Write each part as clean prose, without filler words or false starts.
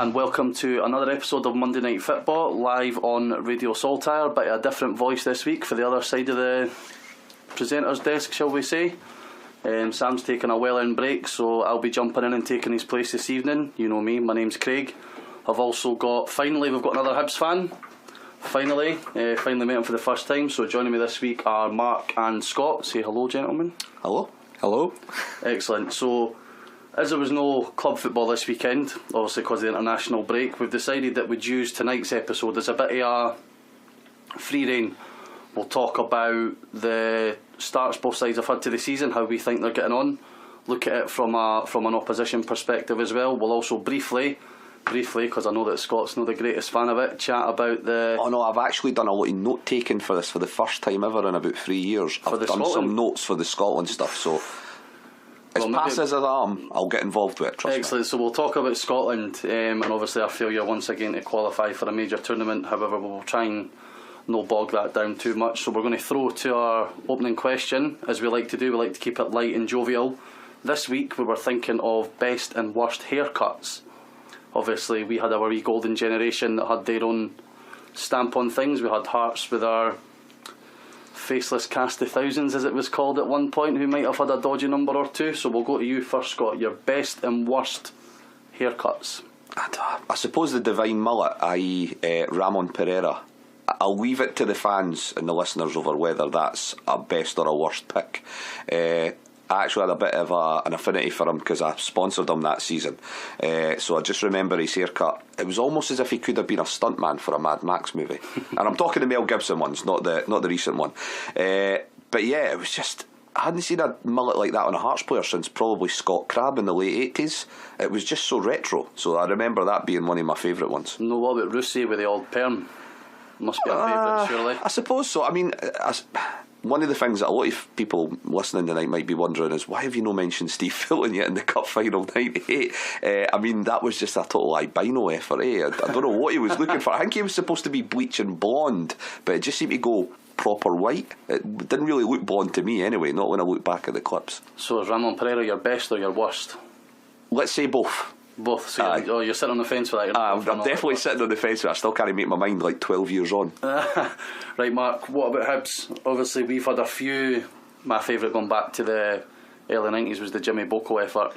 and welcome to another episode of Monday Night Football, live on Radio Saltire, but a different voice this week for the other side of the presenter's desk, shall we say. Sam's taking a well-earned break, so I'll be jumping in and taking his place this evening. You know me, my name's Craig. I've also got, we've got another Hibs fan. Finally met him for the first time, so joining me this week are Mark and Scott. Say hello, gentlemen. Hello. Hello. Excellent. So, as there was no club football this weekend, obviously because of the international break, we've decided that we'd use tonight's episode as a bit of a free rein. We'll talk about the starts both sides have had to the season, how we think they're getting on, look at it from an opposition perspective as well. We'll also briefly, because I know that Scott's not the greatest fan of it, chat about the... Oh no, I've actually done a lot of note taking for this for the first time ever in about 3 years. I've done some notes for the Scotland stuff, so as fast as I'll get involved with it, trust me. Excellent, so we'll talk about Scotland and obviously our failure once again to qualify for a major tournament. However, we'll try and not bog that down too much, so we're going to throw to our opening question, as we like to do. We like to keep it light and jovial. This week we were thinking of best and worst haircuts. Obviously we had our wee golden generation that had their own stamp on things. We had Hearts with our faceless cast of thousands, as it was called at one point, who might have had a dodgy number or two. So we'll go to you first, Scott. Your best and worst haircuts. I suppose the divine mullet, i.e. Ramon Pereira. I'll leave it to the fans and the listeners over whether that's a best or a worst pick. I actually had a bit of an affinity for him because I sponsored him that season. So I just remember his haircut. It was almost as if he could have been a stuntman for a Mad Max movie. And I'm talking the Mel Gibson ones, not the recent one. But yeah, it was just... I hadn't seen a mullet like that on a Hearts player since probably Scott Crabbe in the late 80s. It was just so retro. So I remember that being one of my favourite ones. No, what about Rusey with the old perm? Must be a favourite, surely. I suppose so. I mean... one of the things that a lot of people listening tonight might be wondering is, why have you not mentioned Steve Fulton yet in the Cup final 98? I mean, that was just a total albino effort, eh? I don't know what he was looking for. I think he was supposed to be bleaching blonde, but it just seemed to go proper white. It didn't really look blonde to me anyway, not when I look back at the clips. So is Ramon Pereira your best or your worst? Let's say both. Both. So you're sitting on the fence for that. I'm definitely sitting on the fence, but I still can't make my mind like 12 years on. Right, Mark, what about Hibs? Obviously we've had a few. My favourite going back to the early 90s was the Jimmy Boko effort.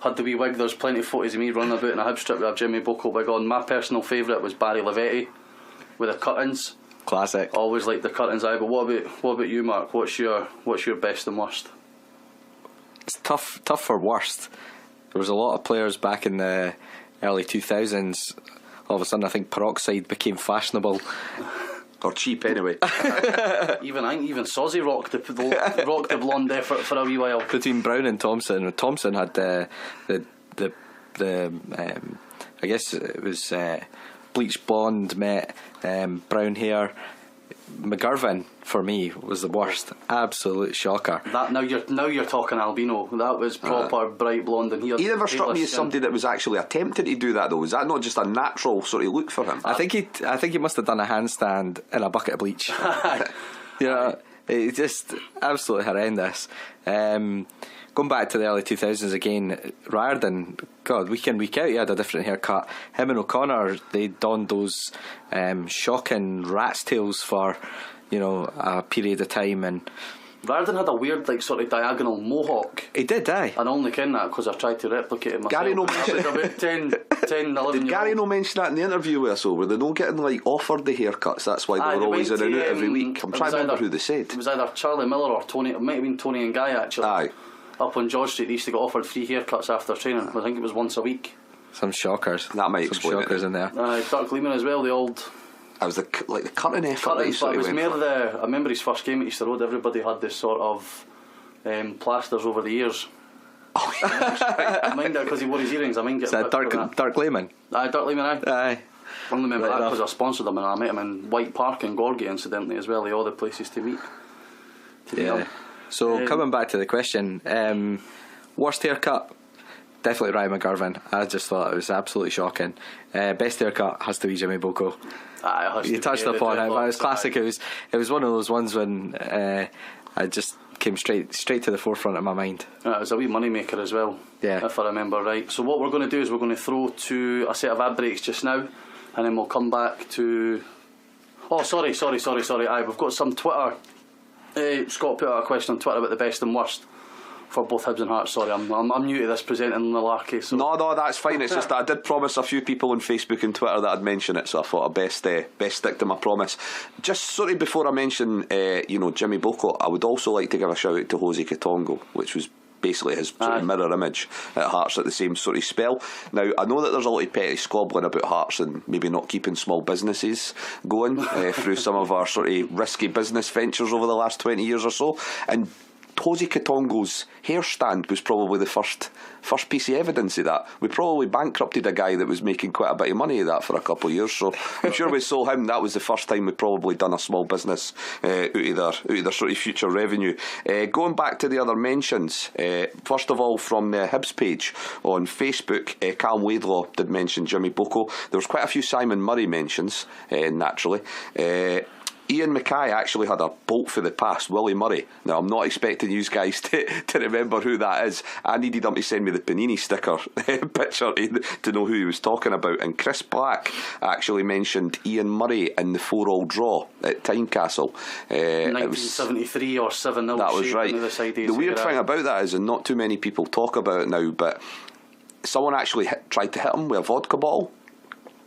Had the wee wig. There's plenty of photos of me running about in a Hibs strip with a Jimmy Boko wig on. My personal favourite was Barry Lavetti with the cut-ins. Classic. Always liked the cut-ins. But what about you, Mark? What's your best and worst? It's tough for worst. There was a lot of players back in the early 2000s. All of a sudden I think peroxide became fashionable. Or cheap anyway. even Sozzy rocked the blonde effort for a wee while. Between Brown and Thompson. Thompson had the I guess it was bleached blonde met brown hair. McGurvin for me was the worst. Absolute shocker. That now you're talking albino. That was proper bright blonde, and he never struck me as somebody that was actually attempting to do that though. Was that not just a natural sort of look for him? I think he must have done a handstand in a bucket of bleach. You know, it's just absolutely horrendous. Going back to the early 2000s again, Riordan, God, week in, week out, he had a different haircut. Him and O'Connor, they donned those shocking rat's tails for, a period of time. And Riordan had a weird, sort of diagonal mohawk. He did, aye. I only ken that because I tried to replicate it myself. Gary no about 10, 11 Did Gary no mention that in the interview with us, were they not getting offered the haircuts? That's why they were always in and out every week. I'm trying to remember who they said. It was either Charlie Miller or Tony. It might have been Tony and Guy actually. Aye. Up on George Street, they used to get offered free haircuts after training. I think it was once a week. Some shockers. That might explain shockers it. In there. Dark Lehman as well. The old. It was the cutting effort. It was more I remember his first game at Easter Road. Everybody had this sort of plasters over the ears. Oh, yeah. I mind that because he wore his earrings. I mind getting. Is that Dark Lehman? Aye, Dark Lehman. Aye. Aye. I only remember that because I sponsored him and I met him in White Park in Gorgie, incidentally, as well. All the places to meet. Yeah. So coming back to the question, worst haircut, definitely Ryan McGurvin. I just thought it was absolutely shocking. Best haircut has to be Jimmy Boko. You touched upon it, but it was classic. It was one of those ones when I just came straight to the forefront of my mind. It was a wee money maker as well, Yeah. if I remember right. So what we're going to do is we're going to throw to a set of ad breaks just now, and then we'll come back to... Oh, sorry. Aye, we've got some Twitter. Scott put out a question on Twitter about the best and worst for both Hibs and Hearts. Sorry, I'm new to this presenting malarkey. So. No, that's fine. It's just that I did promise a few people on Facebook and Twitter that I'd mention it, so I thought I'd best stick to my promise. Just sorry, before I mention Jimmy Boko, I would also like to give a shout out to Jose Katongo, which was basically his sort of mirror image at Hearts at the same sort of spell. Now, I know that there's a lot of petty squabbling about Hearts and maybe not keeping small businesses going through some of our sort of risky business ventures over the last 20 years or so, and Jose Katongo's hair stand was probably the first piece of evidence of that. We probably bankrupted a guy that was making quite a bit of money of that for a couple of years, so I'm sure we saw him. That was the first time we'd probably done a small business out of their sort of future revenue. Going back to the other mentions, first of all from the Hibs page on Facebook, Callum Laidlaw did mention Jimmy Boko. There was quite a few Simon Murray mentions, naturally. Ian Mackay actually had a bolt for the past, Willie Murray. Now, I'm not expecting you guys to remember who that is. I needed him to send me the Panini sticker picture to know who he was talking about. And Chris Black actually mentioned Ian Murray in the 4-4 draw at Tynecastle. 1973 or 7-0. That was right. The weird thing about that is, and not too many people talk about it now, but someone actually tried to hit him with a vodka bottle.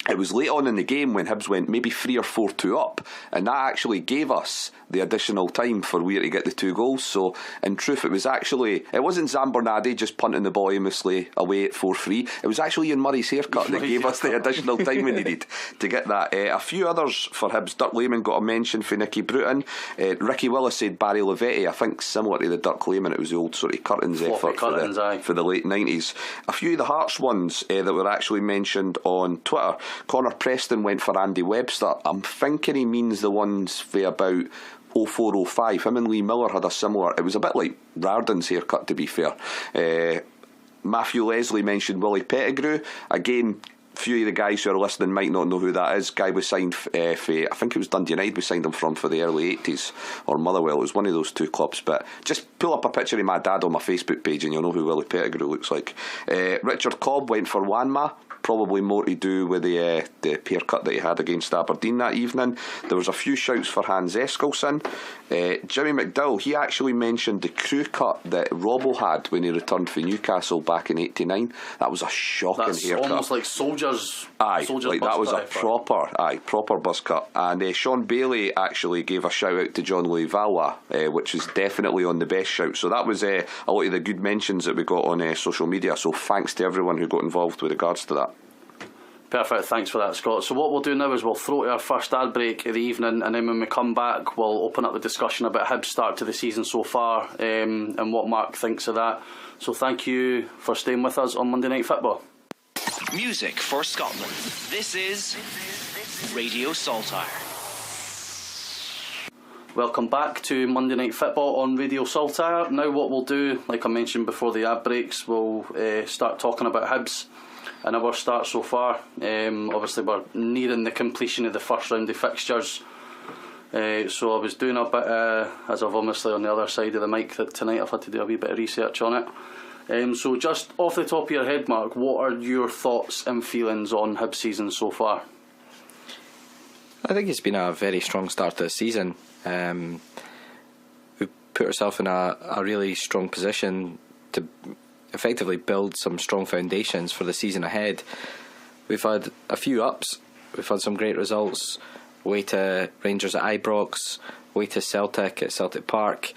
It was late on in the game when Hibs went maybe 3 or 4-2 up, and that actually gave us the additional time for Weir to get the 2 goals. So in truth, it wasn't Zambernadi just punting the ball aimlessly away at 4-3. It was actually Ian Murray's haircut that gave us the additional time we needed to get that. A few others for Hibs. Dirk Lehman got a mention for Nicky Bruton. Ricky Willis said Barry Levetti. I think similar to the Dirk Lehman, it was the old sort of Curtains effort for the late 90s. A few of the Hearts ones that were actually mentioned on Twitter. Connor Preston went for Andy Webster. I'm thinking he means the ones for about 04-05. Him and Lee Miller had a similar. It was a bit like Rarden's haircut, to be fair. Matthew Leslie mentioned Willie Pettigrew. Again, few of the guys who are listening might not know who that is. Guy was signed for, I think it was Dundee United we signed him from for the early 80s, or Motherwell. It was one of those two clubs. But just pull up a picture of my dad on my Facebook page and you'll know who Willie Pettigrew looks like. Richard Cobb went for Wanma. Probably more to do with the haircut that he had against Aberdeen that evening. There was a few shouts for Hans Eskilsson. Jimmy McDowell, he actually mentioned the crew cut that Robbo had when he returned for Newcastle back in '89. That was a shocking haircut. Almost like soldiers. That was a proper buzz cut. And Sean Bailey actually gave a shout out to John Louis Valwa, which is definitely on the best shout. So that was a lot of the good mentions that we got on social media. So thanks to everyone who got involved with regards to that. Perfect, thanks for that, Scott. So what we'll do now is we'll throw to our first ad break of the evening, and then when we come back we'll open up the discussion about Hibs' start to the season so far, and what Mark thinks of that. So thank you for staying with us on Monday Night Football. Music for Scotland. This is Radio Saltire. Welcome back to Monday Night Football on Radio Saltire. Now what we'll do, like I mentioned before the ad breaks, we'll start talking about Hibs and our start so far. Obviously we're nearing the completion of the first round of fixtures, so I was doing a bit, as I've obviously on the other side of the mic tonight, I've had to do a wee bit of research on it. So just off the top of your head, Mark, what are your thoughts and feelings on Hibs' season so far? I think it's been a very strong start to the season. We put ourselves in a really strong position to effectively build some strong foundations for the season ahead. We've had a few ups, we've had some great results, away to Rangers at Ibrox, away to Celtic at Celtic Park,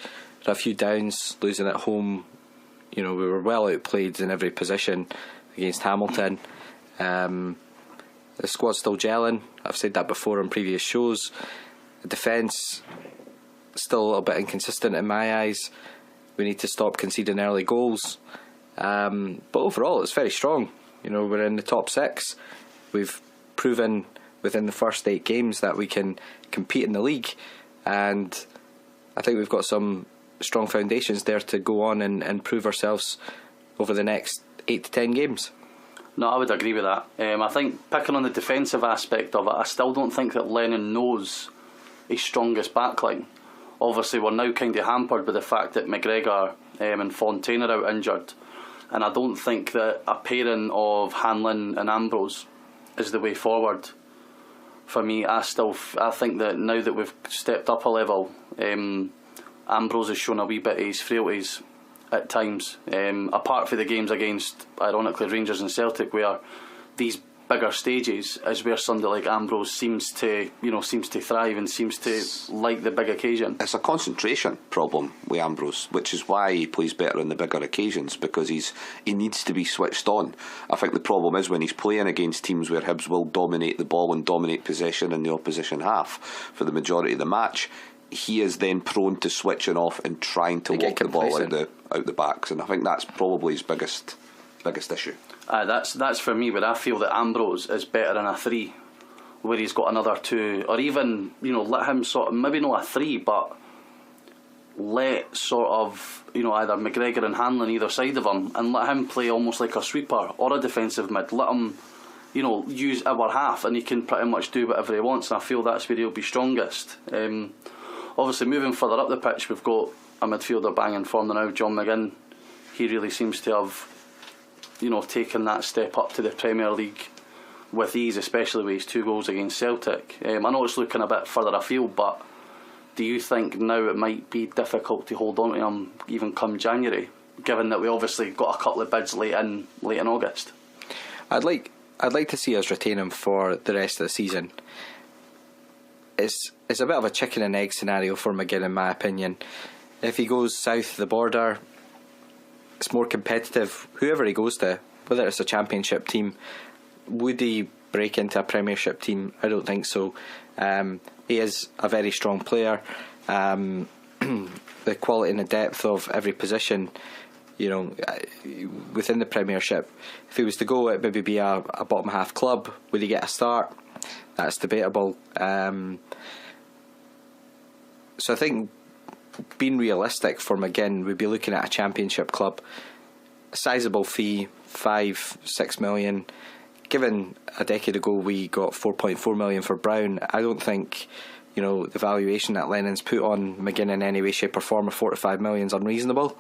had a few downs, losing at home. We were well outplayed in every position against Hamilton. The squad's still gelling, I've said that before on previous shows. The defence still a little bit inconsistent in my eyes. We need to stop conceding early goals. But overall it's very strong. We're in the top 6. We've proven within the first 8 games that we can compete in the league, and I think we've got some strong foundations there to go on and prove ourselves over the next 8 to 10 games. No, I would agree with that. I think picking on the defensive aspect of it, I still don't think that Lennon knows his strongest backline. Obviously, we're now kind of hampered by the fact that McGregor and Fontaine are out injured, and I don't think that a pairing of Hanlon and Ambrose is the way forward. For me, I think that now that we've stepped up a level, Ambrose has shown a wee bit of his frailties at times. Apart from the games against, ironically, Rangers and Celtic, where these bigger stages is where somebody like Ambrose seems to thrive and seems to like the big occasion. It's a concentration problem with Ambrose, which is why he plays better on the bigger occasions, because he needs to be switched on. I think the problem is when he's playing against teams where Hibs will dominate the ball and dominate possession in the opposition half for the majority of the match, he is then prone to switching off and trying to walk the ball out the backs, and I think that's probably his biggest issue. That's for me, where I feel that Ambrose is better in a 3, where he's got another 2, or even, let him sort of, maybe not a 3, but let sort of, either McGregor and Hanlon either side of him, and let him play almost like a sweeper or a defensive mid. Let him, use our half, and he can pretty much do whatever he wants, and I feel that's where he'll be strongest. Obviously, moving further up the pitch, we've got a midfielder banging form now, John McGinn. He really seems to have taken that step up to the Premier League with ease, especially with his 2 goals against Celtic. I know it's looking a bit further afield, but do you think now it might be difficult to hold on to him even come January, given that we obviously got a couple of bids late in August? I'd like to see us retain him for the rest of the season. It's a bit of a chicken and egg scenario for McGinn, in my opinion. If he goes south of the border, it's more competitive. Whoever he goes to, whether it's a championship team, would he break into a premiership team? I don't think so. He is a very strong player. The quality and the depth of every position, within the Premiership. If he was to go, it maybe be a bottom half club. Would he get a start? That's debatable. So I think, being realistic for McGinn, we'd be looking at a championship club, a sizable fee, 5-6 million. Given a decade ago we got 4.4 million for Brown, I don't think the valuation that Lennon's put on McGinn in any way, shape or form of 4 to 5 million is unreasonable.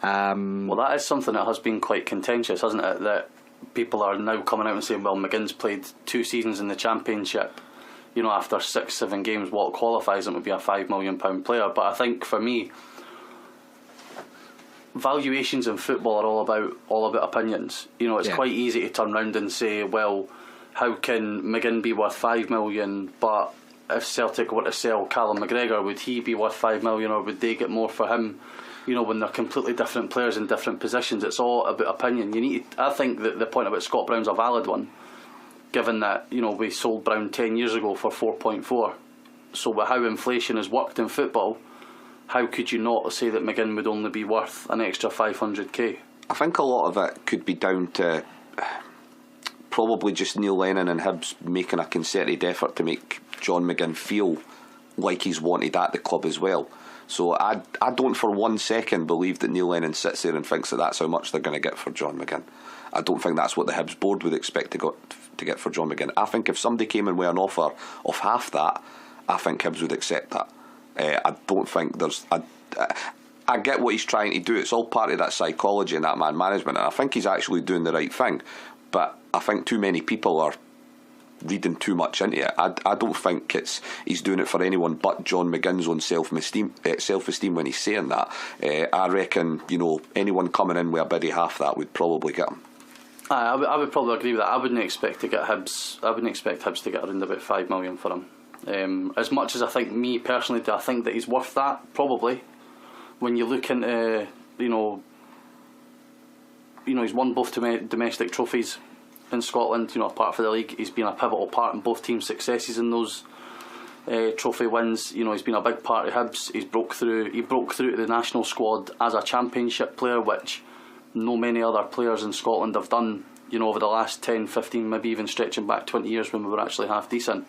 Well, that is something that has been quite contentious, hasn't it? That people are now coming out and saying, well, McGinn's played 2 seasons in the Championship. After 6-7 games, what qualifies him to be a £5 million player? But I think for me, valuations in football are all about opinions. It's quite easy to turn round and say, well, how can McGinn be worth 5 million, but if Celtic were to sell Callum McGregor, would he be worth 5 million, or would they get more for him? When they're completely different players in different positions, it's all about opinion. I think that the point about Scott Brown's a valid one, given that we sold Brown 10 years ago for 4.4. So with how inflation has worked in football, how could you not say that McGinn would only be worth an extra 500k? I think a lot of it could be down to probably just Neil Lennon and Hibs making a concerted effort to make John McGinn feel like he's wanted at the club as well. So I don't for 1 second believe that Neil Lennon sits there and thinks that that's how much they're going to get for John McGinn. I don't think that's what the Hibs board would expect to get for John McGinn. I think if somebody came in with an offer of half that, I think Hibs would accept that. I don't think there's... I get what he's trying to do. It's all part of that psychology and that man management, and I think he's actually doing the right thing. But I think too many people are reading too much into it. I don't think he's doing it for anyone but John McGinn's own self-esteem when he's saying that. I reckon anyone coming in with a bid of half that would probably get him. I would probably agree with that. I wouldn't expect Hibs to get around about 5 million for him. As much as I think, me personally, do I think that he's worth that? Probably. When you look into he's won both domestic trophies in Scotland, apart from the league. He's been a pivotal part in both teams' successes in those trophy wins. He's been a big part of Hibs. He broke through to the national squad as a championship player, which no many other players in Scotland have done, over the last 10, 15, maybe even stretching back 20 years when we were actually half decent.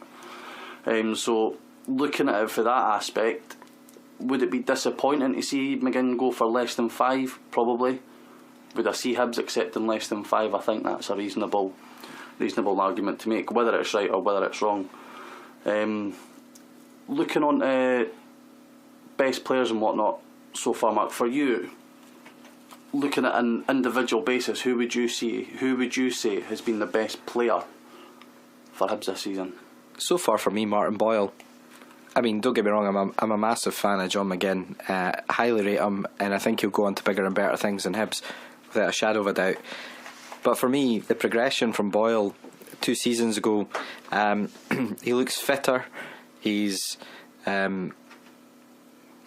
So looking at it for that aspect, would it be disappointing to see McGinn go for less than 5? Probably. Would I see Hibs accepting less than 5? I think that's a reasonable argument to make, whether it's right or whether it's wrong. Looking on best players and whatnot so far, Mark, for you, looking at an individual basis, who would you say has been the best player for Hibs this season? So far for me, Martin Boyle. I mean, don't get me wrong, I'm a massive fan of John McGinn. Highly rate him, and I think he'll go on to bigger and better things than Hibs, without a shadow of a doubt. But for me, the progression from Boyle 2 seasons ago, he looks fitter. He's,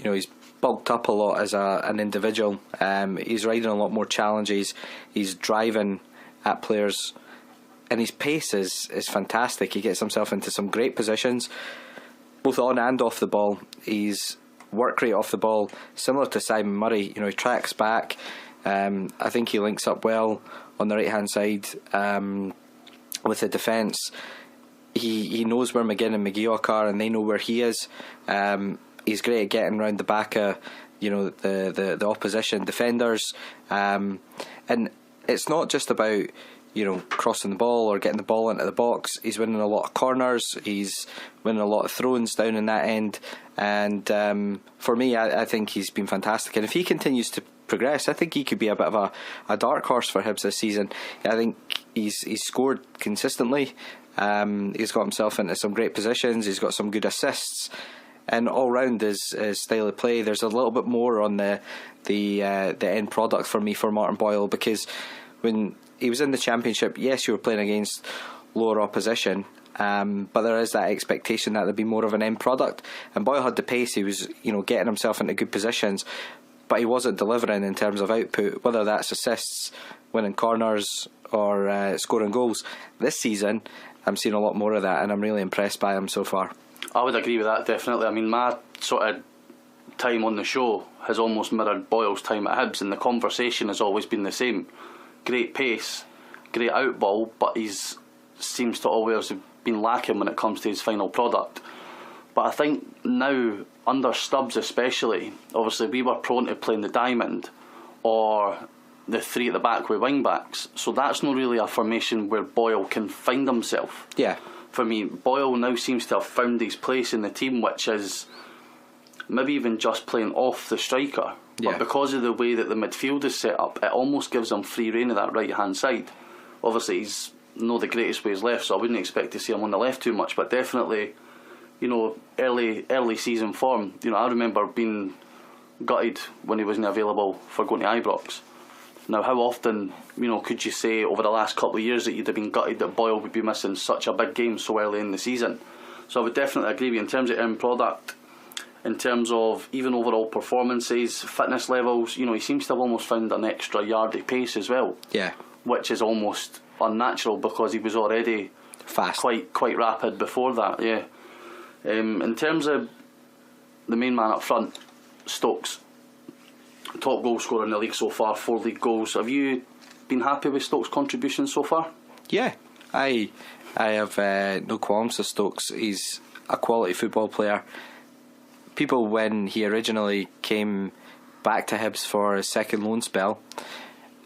he's bulked up a lot as an individual. He's riding a lot more challenges. He's driving at players, and his pace is fantastic. He gets himself into some great positions, both on and off the ball. His work rate off the ball, similar to Simon Murray. He tracks back. I think he links up well on the right hand side with the defence. He knows where McGinn and McGeoch are, and they know where he is. He's great at getting round the back of the opposition defenders, and it's not just about crossing the ball or getting the ball into the box. He's winning a lot of corners. He's winning a lot of throw-ins down in that end. And for me, I think he's been fantastic. And if he continues to progress, I think he could be a bit of a dark horse for Hibs this season. I think he's scored consistently. He's got himself into some great positions. He's got some good assists. And all round his style of play, there's a little bit more on the end product for me for Martin Boyle, because when he was in the Championship, yes, you were playing against lower opposition, but there is that expectation that there'd be more of an end product. And Boyle had the pace. He was, getting himself into good positions, but he wasn't delivering in terms of output, whether that's assists, winning corners, or scoring goals. This season, I'm seeing a lot more of that, and I'm really impressed by him so far. I would agree with that, definitely. I mean, my sort of time on the show has almost mirrored Boyle's time at Hibs, and the conversation has always been the same. Great pace, great outball, but he's seems to always have been lacking when it comes to his final product. But I think now, under Stubbs especially, obviously we were prone to playing the diamond or the 3 at the back with wing backs, so that's not really a formation where Boyle can find himself. Yeah. For me, Boyle now seems to have found his place in the team, which is maybe even just playing off the striker. Yeah. But because of the way that the midfield is set up, it almost gives him free rein of that right hand side. Obviously he's not the greatest with his left, so I wouldn't expect to see him on the left too much, but definitely, early season form. I remember being gutted when he wasn't available for going to Ibrox. Now, how often, could you say over the last couple of years that you'd have been gutted that Boyle would be missing such a big game so early in the season? So I would definitely agree with you in terms of end product, in terms of even overall performances, fitness levels. He seems to have almost found an extra yard of pace as well. Yeah. Which is almost unnatural because he was already fast, quite rapid before that. Yeah. In terms of the main man up front, Stokes, top goal scorer in the league so far, 4 league goals. Have you been happy with Stokes' contribution so far? Yeah, I have no qualms with Stokes. He's a quality football player. People, when he originally came back to Hibs for his second loan spell,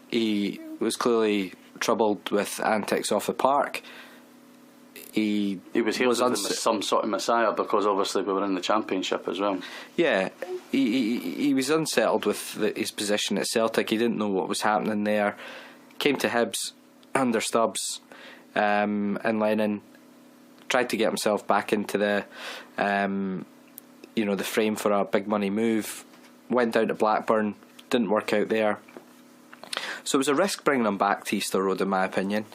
he was clearly troubled with antics off the park. He was hailed as some sort of messiah because obviously we were in the Championship as well. Yeah, he was unsettled with his position at Celtic. He didn't know what was happening there. Came to Hibs under Stubbs and Lennon. Tried to get himself back into the the frame for a big money move. Went down to Blackburn. Didn't work out there. So it was a risk bringing him back to Easter Road, in my opinion.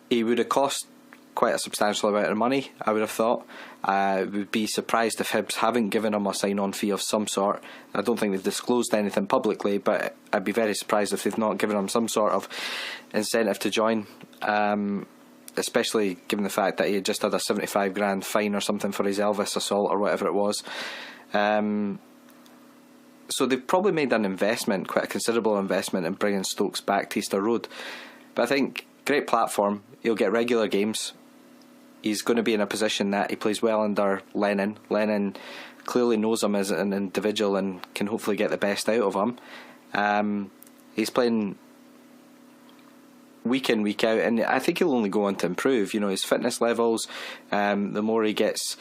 He would have cost quite a substantial amount of money, I would have thought. I would be surprised if Hibs haven't given him a sign-on fee of some sort. I don't think they've disclosed anything publicly, but I'd be very surprised if they've not given him some sort of incentive to join, especially given the fact that he had just had a 75 grand fine or something for his Elvis assault or whatever it was. So they've probably made an investment, quite a considerable investment, in bringing Stokes back to Easter Road. But I think great platform. He'll get regular games. He's going to be in a position that he plays well under Lennon. Lennon clearly knows him as an individual and can hopefully get the best out of him. He's playing week in, week out, and I think he'll only go on to improve. His fitness levels, the more he gets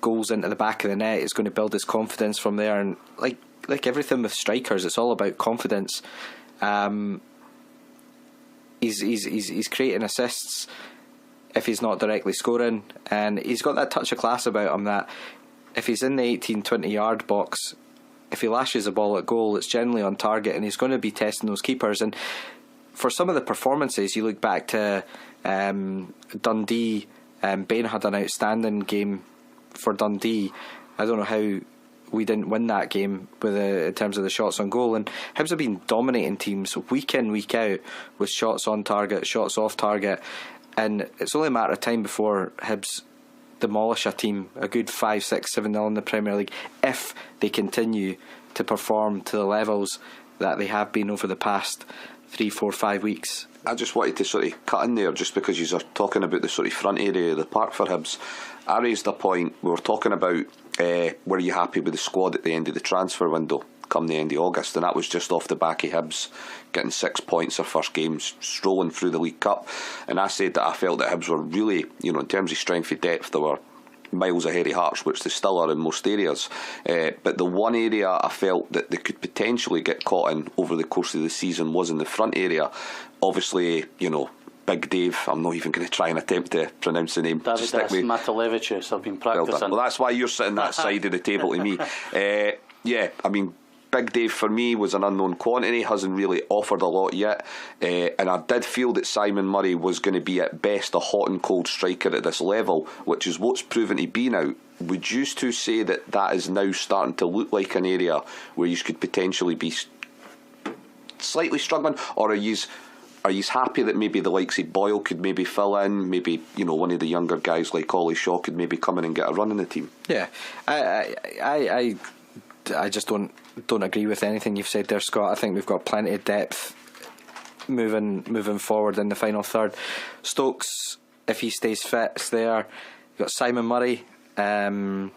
goals into the back of the net. It's going to build his confidence from there, and like everything with strikers, it's all about confidence. He's creating assists if he's not directly scoring, and he's got that touch of class about him that if he's in the 18-20 yard box, if he lashes a ball at goal, it's generally on target, and he's going to be testing those keepers. And for some of the performances, you look back to Dundee. Bain had an outstanding game for Dundee. I don't know how we didn't win that game in terms of the shots on goal, and Hibs have been dominating teams week in, week out with shots on target, shots off target, and it's only a matter of time before Hibs demolish a team a good 5-6, 7-0 in the Premier League if they continue to perform to the levels that they have been over the past 3, 4, 5 weeks. I just wanted to sort of cut in there just because you are talking about the sort of front area of the park for Hibs. I raised a point. We were talking about were you happy with the squad at the end of the transfer window come the end of August, and that was just off the back of Hibs getting 6 points their first games, strolling through the League Cup. And I said that I felt that Hibs were really, in terms of strength of depth, they were miles ahead of Hearts, which they still are in most areas. But the one area I felt that they could potentially get caught in over the course of the season was in the front area. Obviously, Big Dave, I'm not even going to try and attempt to pronounce the name. David Matalevicius, I've been practising. Well, that's why you're sitting that side of the table to me. Yeah, I mean, Big Dave for me was an unknown quantity, hasn't really offered a lot yet, and I did feel that Simon Murray was going to be at best a hot and cold striker at this level, which is what's proven to be now. Would you two say that is now starting to look like an area where you could potentially be slightly struggling, or are you happy that maybe the likes of Boyle could maybe fill in, maybe one of the younger guys like Ollie Shaw could maybe come in and get a run in the team? Yeah, I just don't agree with anything you've said there, Scott. I think we've got plenty of depth moving forward in the final third. Stokes, if he stays fit, is there. You've got Simon Murray. I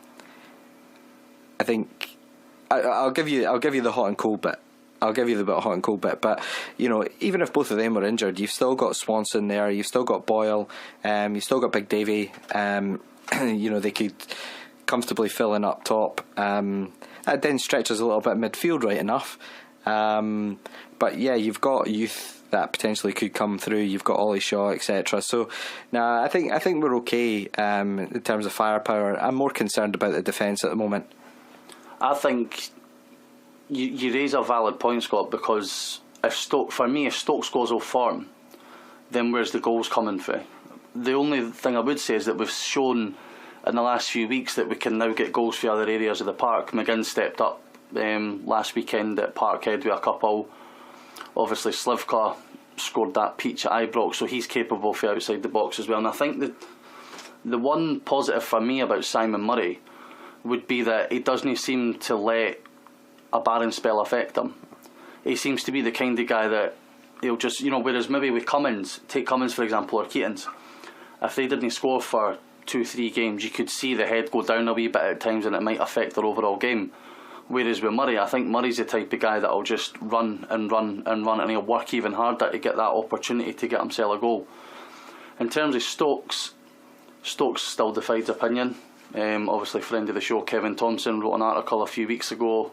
think I'll give you the hot and cold bit. I'll give you the hot and cold bit, but even if both of them were injured, you've still got Swanson there, you've still got Boyle, you've still got Big Davy. They could comfortably fill in up top. It then stretches a little bit midfield, right enough. But yeah, you've got youth that potentially could come through. You've got Ollie Shaw, etc. So, I think we're okay in terms of firepower. I'm more concerned about the defence at the moment. I think you raise a valid point, Scott, because if Stokes goes off form, then where's the goals coming from? The only thing I would say is that we've shown in the last few weeks that we can now get goals for other areas of the park. McGinn stepped up last weekend at Parkhead with a couple. Obviously Slivka scored that peach at Ibrox, so he's capable for outside the box as well. And I think that the one positive for me about Simon Murray would be that he doesn't seem to let a barren spell affect him. He seems to be the kind of guy that he'll just, whereas maybe with take Cummins for example, or Keatons, if they didn't score for 2-3 games, you could see the head go down a wee bit at times and it might affect their overall game. Whereas with Murray, I think Murray's the type of guy that'll just run and run and run, and he'll work even harder to get that opportunity to get himself a goal. In terms of Stokes still divides opinion. Obviously friend of the show Kevin Thompson wrote an article a few weeks ago,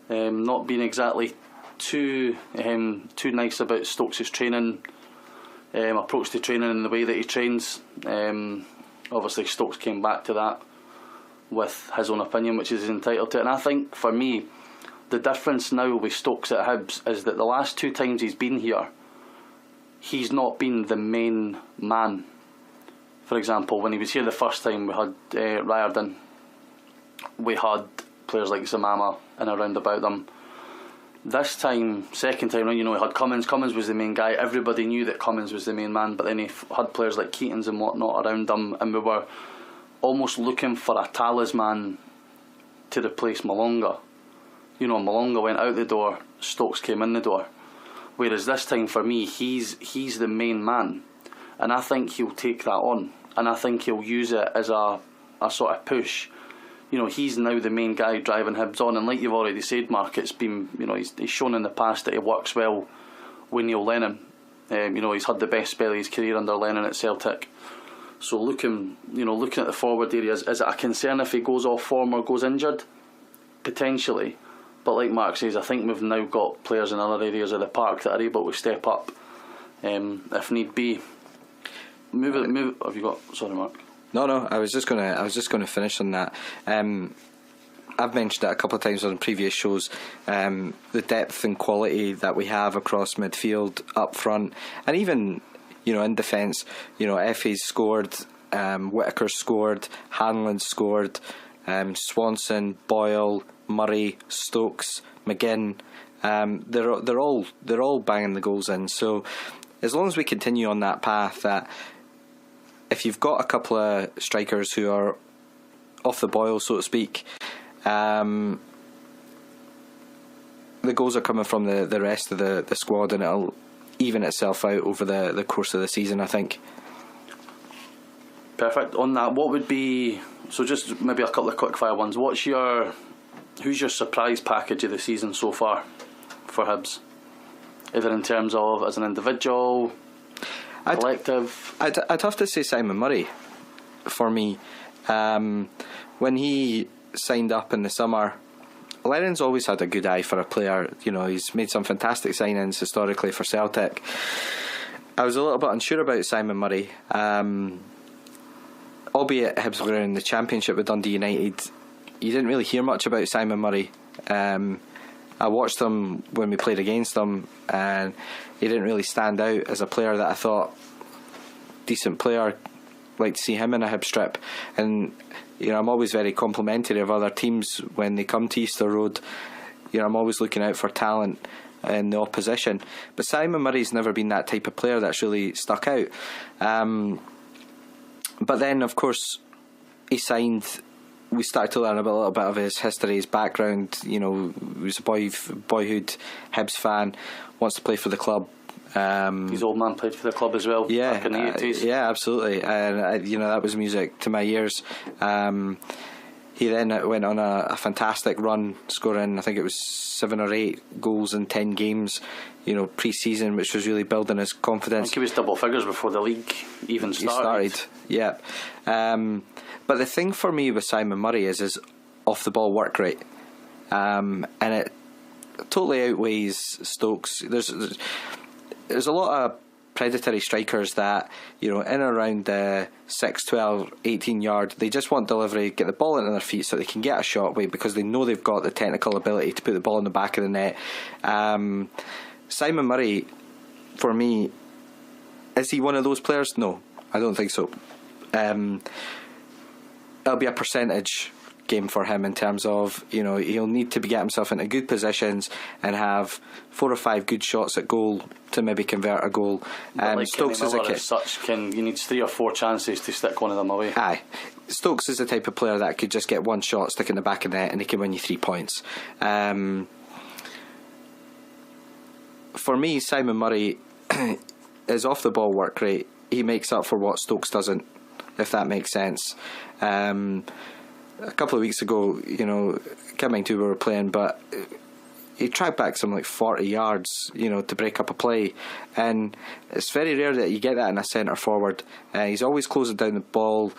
not being exactly too nice about Stokes' training, approach to training and the way that he trains. Obviously Stokes came back to that with his own opinion, which he's entitled to. And I think for me, the difference now with Stokes at Hibs is that the last 2 times he's been here, he's not been the main man. For example, when he was here the first time, we had Riordan, we had players like Zamama and around about them. This time, second time round, we had Cummins. Cummins was the main guy. Everybody knew that Cummins was the main man, but then he had players like Keatons and whatnot around him, and we were almost looking for a talisman to replace Malonga. Malonga went out the door, Stokes came in the door. Whereas this time for me, he's the main man, and I think he'll take that on, and I think he'll use it as a sort of push. He's now the main guy driving Hibs on, and like you've already said, Mark, it's been, he's shown in the past that he works well with Neil Lennon. He's had the best spell of his career under Lennon at Celtic. So looking at the forward areas, is it a concern if he goes off form or goes injured? Potentially. But like Mark says, I think we've now got players in other areas of the park that are able to step up if need be. Move. Have you got? Sorry, Mark. No. I was just gonna finish on that. I've mentioned it a couple of times on previous shows. The depth and quality that we have across midfield, up front, and even in defence. Effie's scored, Whittaker's scored, Hanlon's scored, Swanson, Boyle, Murray, Stokes, McGinn. They're all banging the goals in. So as long as we continue on that path, that if you've got a couple of strikers who are off the boil, so to speak, the goals are coming from the rest of the squad, and it'll even itself out over the course of the season, I think. Perfect. On that, what would be, so just maybe a couple of quick fire ones, who's your surprise package of the season so far for Hibs? Either in terms of as an individual, collective? I'd have to say Simon Murray for me. When he signed up in the summer, Lennon's always had a good eye for a player. He's made some fantastic signings historically for Celtic. I was a little bit unsure about Simon Murray, albeit Hibs were in the Championship with Dundee United. You didn't really hear much about Simon Murray. I watched him when we played against him, and he didn't really stand out as a player that I thought decent player. Like to see him in a Hibs strip. And I'm always very complimentary of other teams when they come to Easter Road. I'm always looking out for talent in the opposition, but Simon Murray's never been that type of player that's really stuck out. But then of course he signed. We started to learn a little bit of his history, his background. He was a boyhood Hibs fan, wants to play for the club. His old man played for the club as well, back in the 80s. Yeah, absolutely. And that was music to my ears. He then went on a fantastic run, scoring I think it was 7 or 8 goals in 10 games, pre-season, which was really building his confidence. I think he was double figures before the league even started. Yeah. But the thing for me with Simon Murray is his off the ball work rate, and it totally outweighs Stokes. There's a lot of predatory strikers that, in and around the 6, 12, 18 yard, they just want delivery, get the ball into their feet so they can get a shot away because they know they've got the technical ability to put the ball in the back of the net. Simon Murray, for me, is he one of those players? No, I don't think so. It'll be a percentage game for him in terms of, he'll need to get himself into good positions and have 4 or 5 good shots at goal to maybe convert a goal. Like Stokes is a kid. He needs 3 or 4 chances to stick one of them away. Aye, Stokes is the type of player that could just get one shot, stick in the back of the net, and he can win you 3 points. For me, Simon Murray is off the ball work rate. He makes up for what Stokes doesn't, if that makes sense. A couple of weeks ago, can't mind who we were playing, but he tracked back some like 40 yards, to break up a play, and it's very rare that you get that in a centre forward. He's always closing down the ball.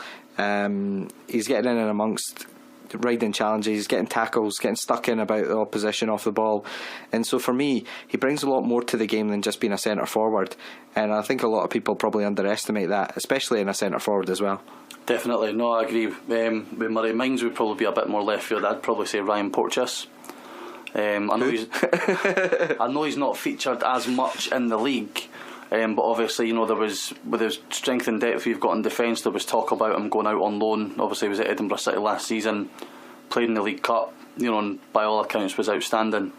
He's getting in and amongst riding challenges, he's getting tackles, getting stuck in about the opposition off the ball, and so for me, he brings a lot more to the game than just being a centre forward, and I think a lot of people probably underestimate that, especially in a centre forward as well. Definitely, no, I agree. With Murray, mine's would probably be a bit more left field. I'd probably say Ryan Porteous. I know he's not featured as much in the league, but obviously, there was, with his strength and depth we've got in defence, there was talk about him going out on loan. Obviously, he was at Edinburgh City last season, played in the League Cup, and by all accounts was outstanding.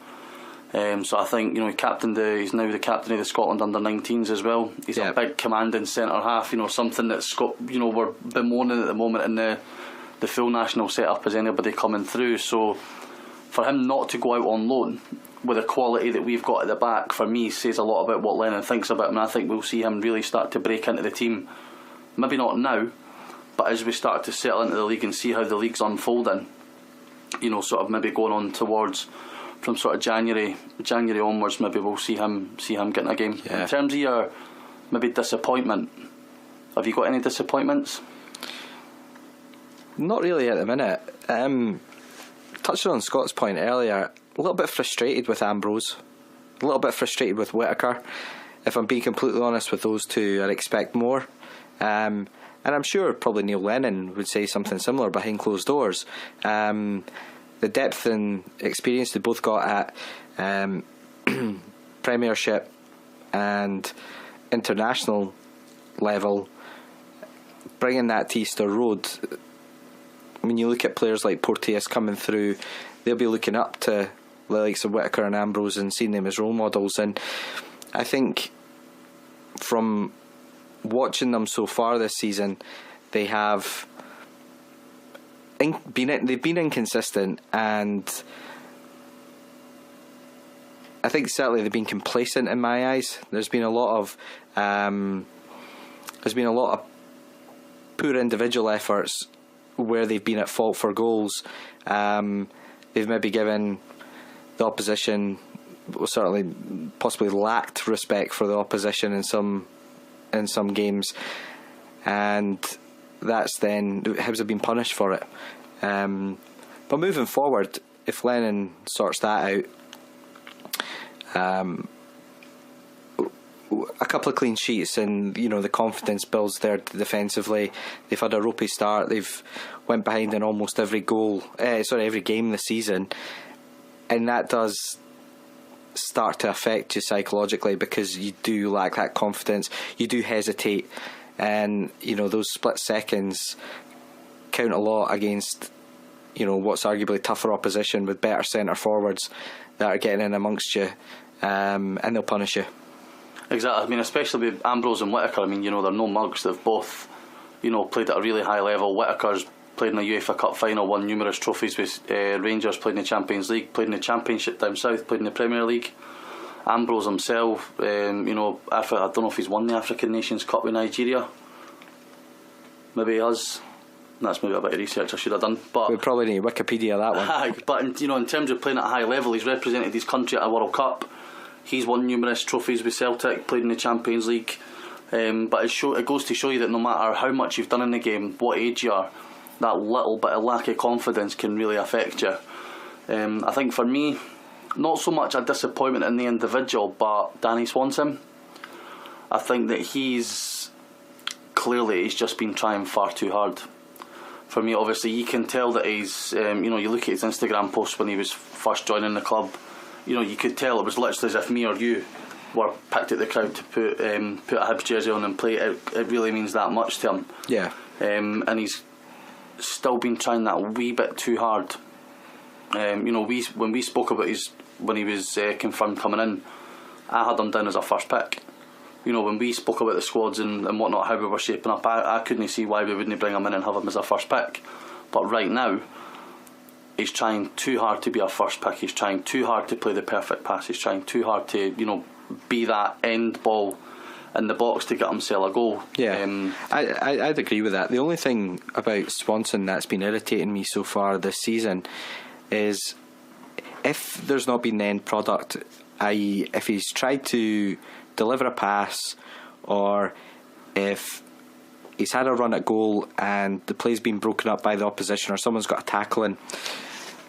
So I think, he captained he's now the captain of the Scotland under-19s as well. He's a big commanding centre half, something that's got, we're bemoaning at the moment in the full national setup as anybody coming through. So for him not to go out on loan with the quality that we've got at the back, for me, says a lot about what Lennon thinks about him, and I think we'll see him really start to break into the team. Maybe not now, but as we start to settle into the league and see how the league's unfolding, sort of maybe going on towards from sort of January onwards, maybe we'll see him getting a game. Yeah. In terms of your maybe disappointment, Have you got any disappointments? Not really at the minute. Touching on Scott's point earlier, a little bit frustrated with Ambrose, a little bit frustrated with Whittaker. If I'm being completely honest with those two, I'd expect more. And I'm sure probably Neil Lennon would say something similar behind closed doors. The depth and experience they both got at Premiership and international level, bringing that to Easter Road. When you look at players like Porteous coming through, they'll be looking up to the likes of Whittaker and Ambrose and seeing them as role models. And I think from watching them so far this season, they've been inconsistent, and I think certainly they've been complacent in my eyes. There's been a lot of poor individual efforts where they've been at fault for goals. They've maybe given the opposition, certainly possibly lacked respect for the opposition in some games, and that's then Hibs have been punished for it. But moving forward, if Lennon sorts that out, a couple of clean sheets, and the confidence builds there defensively. They've had a ropey start. They've went behind in almost every game this season, and that does start to affect you psychologically, because you do lack that confidence. You do hesitate, and those split seconds count a lot against what's arguably tougher opposition with better centre forwards that are getting in amongst you, and they'll punish you. Exactly. I mean, especially with Ambrose and Whittaker. I mean, they're no mugs. They've both, played at a really high level. Whittaker's played in a UEFA Cup final, won numerous trophies with Rangers, played in the Champions League, played in the Championship down south, played in the Premier League. Ambrose himself, I don't know if he's won the African Nations Cup with Nigeria. Maybe he has. That's maybe a bit of research I should have done. But we probably need Wikipedia that one. But in terms of playing at a high level, he's represented his country at a World Cup. He's won numerous trophies with Celtic, played in the Champions League. But it goes to show you that no matter how much you've done in the game, what age you are, that little bit of lack of confidence can really affect you. I think for me, not so much a disappointment in the individual, but Danny Swanson. I think that he's just been trying far too hard. For me, obviously, you can tell that he's, you look at his Instagram post when he was first joining the club, you could tell it was literally as if me or you were picked at the crowd to put a Hibs jersey on and play. It really means that much to him. Yeah. And he's still been trying that wee bit too hard. When we spoke about when he was confirmed coming in, I had him down as a first pick. When we spoke about the squads and whatnot, how we were shaping up, I couldn't see why we wouldn't bring him in and have him as a first pick. But right now, he's trying too hard to be a first pick. He's trying too hard to play the perfect pass. He's trying too hard to, be that end ball in the box to get himself a goal. Yeah, I'd agree with that. The only thing about Swanson that's been irritating me so far this season is if there's not been the end product, i.e. if he's tried to deliver a pass, or if he's had a run at goal and the play's been broken up by the opposition, or someone's got a tackle in,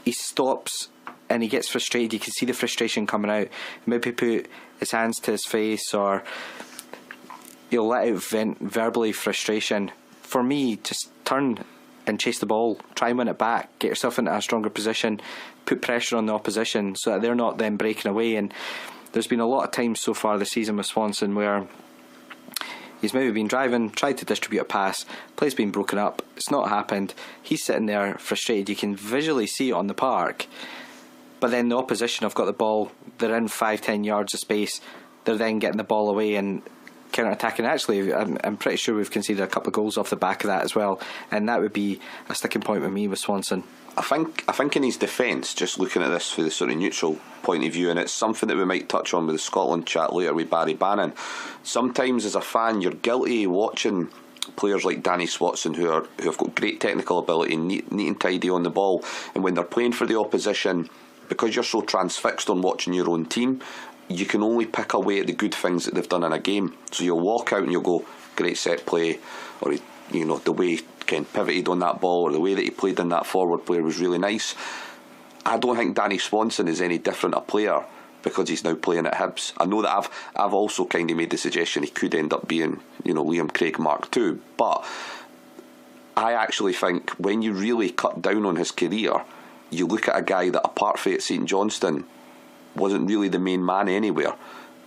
he stops and he gets frustrated. You can see the frustration coming out. Maybe put his hands to his face, or he'll let out vent verbally frustration. For me, just turn and chase the ball, try and win it back, get yourself into a stronger position, put pressure on the opposition so that they're not then breaking away. And there's been a lot of times so far this season with Swanson where he's maybe been driving, tried to distribute a pass, play's been broken up, it's not happened, he's sitting there frustrated. You can visually see it on the park, but then the opposition have got the ball, they're in 5-10 yards of space, they're then getting the ball away and counter-attacking. Actually, I'm pretty sure we've conceded a couple of goals off the back of that as well, and that would be a sticking point with me with Swanson. I think in his defence, just looking at this from the sort of neutral point of view, and it's something that we might touch on with the Scotland chat later with Barry Bannon, sometimes as a fan you're guilty watching players like Danny Swanson who have got great technical ability, neat and tidy on the ball, and when they're playing for the opposition, because you're so transfixed on watching your own team, you can only pick away at the good things that they've done in a game. So you'll walk out and you'll go, great set play, or the way Ken pivoted on that ball, or the way that he played in that forward player was really nice. I don't think Danny Swanson is any different a player because he's now playing at Hibs. I know that I've also kind of made the suggestion he could end up being, Liam Craig Mark II, but I actually think when you really cut down on his career, you look at a guy that, apart from at St Johnstone, wasn't really the main man anywhere,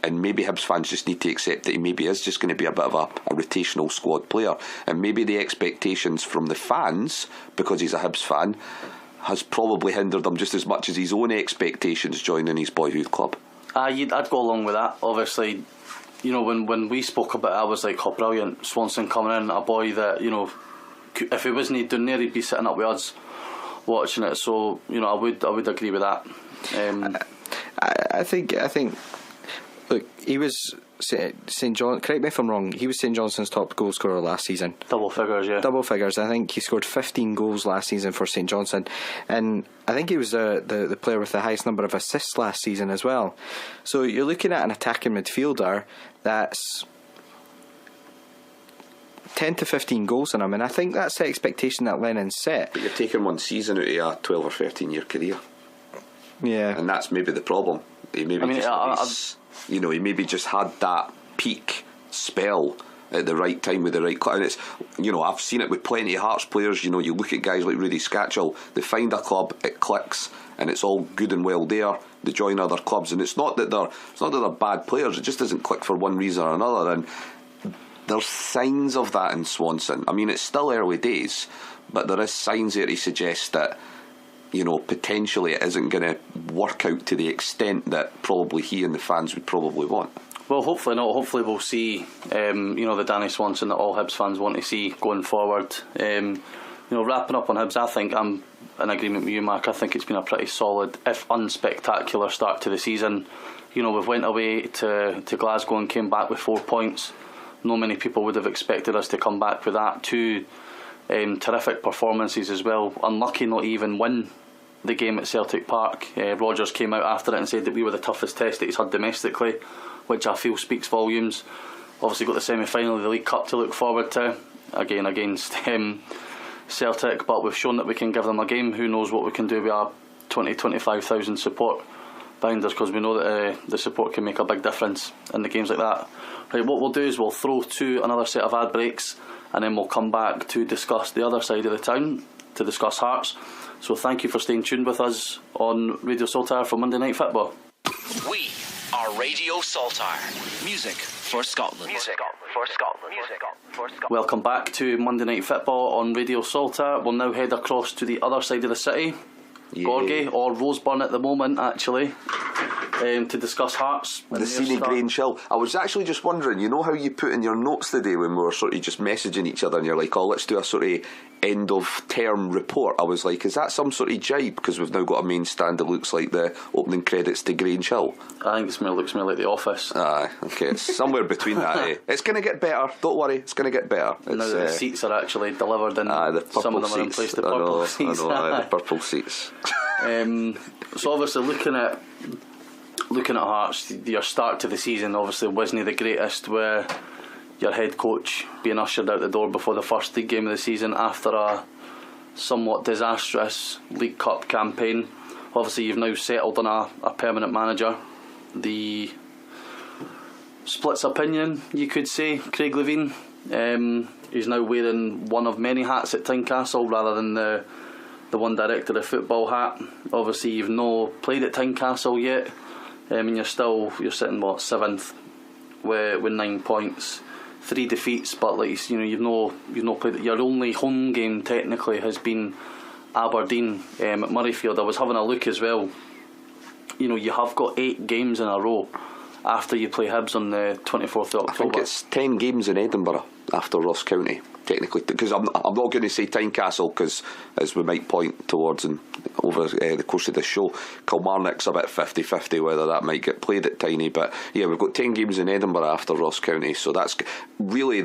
and maybe Hibs fans just need to accept that he maybe is just going to be a bit of a rotational squad player, and maybe the expectations from the fans, because he's a Hibs fan, has probably hindered him just as much as his own expectations joining his boyhood club. I'd go along with that. Obviously, when we spoke about it, I was like, oh, brilliant, Swanson coming in, a boy that, if he wasn't down there, he'd be sitting up with us watching it. So, I would agree with that. I think. Look, he was St John. Correct me if I'm wrong. He was St Johnstone's top goal scorer last season. Double figures, yeah. Double figures. I think he scored 15 goals last season for St Johnstone, and I think he was the player with the highest number of assists last season as well. So you're looking at an attacking midfielder that's 10 to 15 goals in him, and I think that's the expectation that Lennon set. But you're taking one season out of a 12 or 13 year career. Yeah, and that's maybe the problem. He maybe he maybe just had that peak spell at the right time with the right club. And it's, I've seen it with plenty of Hearts players. You look at guys like Rudy Scatchell, they find a club, it clicks, and it's all good and well there. They join other clubs, and it's not that they're bad players, it just doesn't click for one reason or another. And there's signs of that in Swanson. I mean, it's still early days, but there is signs there to suggest that potentially it isn't going to work out to the extent that probably he and the fans would probably want. Well, hopefully not. Hopefully we'll see the Danny Swanson that all Hibs fans want to see going forward. Wrapping up on Hibs, I think I'm in agreement with you, Mark. I think it's been a pretty solid, if unspectacular, start to the season. We've went away to Glasgow and came back with 4 points. Not many people would have expected us to come back with that. Two terrific performances as well. Unlucky not to even win the game at Celtic Park. Rodgers came out after it and said that we were the toughest test that he's had domestically, which I feel speaks volumes. Obviously got the semi-final of the League Cup to look forward to, again against Celtic, but we've shown that we can give them a game. Who knows what we can do with our 20,000-25,000 support behind us, because we know that the support can make a big difference in the games like that. Right, what we'll do is we'll throw to another set of ad breaks, and then we'll come back to discuss the other side of the town, to discuss Hearts. So thank you for staying tuned with us on Radio Saltire for Monday Night Football. We are Radio Saltire. Music for Scotland. Music for Scotland. Music for Scotland. Welcome back to Monday Night Football on Radio Saltire. We'll now head across to the other side of the city, Gorgie, or Roseburn at the moment actually, to discuss Hearts. The scenic Grange Hill. I was actually just wondering, how you put in your notes today when we were sort of just messaging each other and you're like, oh, let's do a sort of end of term report. I was like, is that some sort of jibe, because we've now got a main stand that looks like the opening credits to Grange Hill? I think it looks more like The Office. Aye, okay, it's somewhere between that. Eh? It's going to get better, don't worry, it's going to get better. Now that the seats are actually delivered and some of them are in place, the purple seats. I know, the purple seats. So obviously looking at Hearts, your start to the season obviously wasn't the greatest, where your head coach being ushered out the door before the first league game of the season after a somewhat disastrous League Cup campaign. Obviously you've now settled on a permanent manager. The splits opinion, you could say, Craig Levein. He's now wearing one of many hats at Tynecastle rather than the one director of football hat. Obviously you've no played at Tynecastle yet, and you're sitting 7th with 9 points, 3 defeats, but like you've no played. Your only home game technically has been Aberdeen at Murrayfield. I was having a look as well. You have got 8 games in a row after you play Hibs on the 24th of October. I think it's 10 games in Edinburgh after Ross County, technically, because I'm not going to say Tynecastle, because as we might point towards and over the course of the show, Kilmarnock's a bit 50-50 whether that might get played at Tyney, but yeah, we've got 10 games in Edinburgh after Ross County, so that's really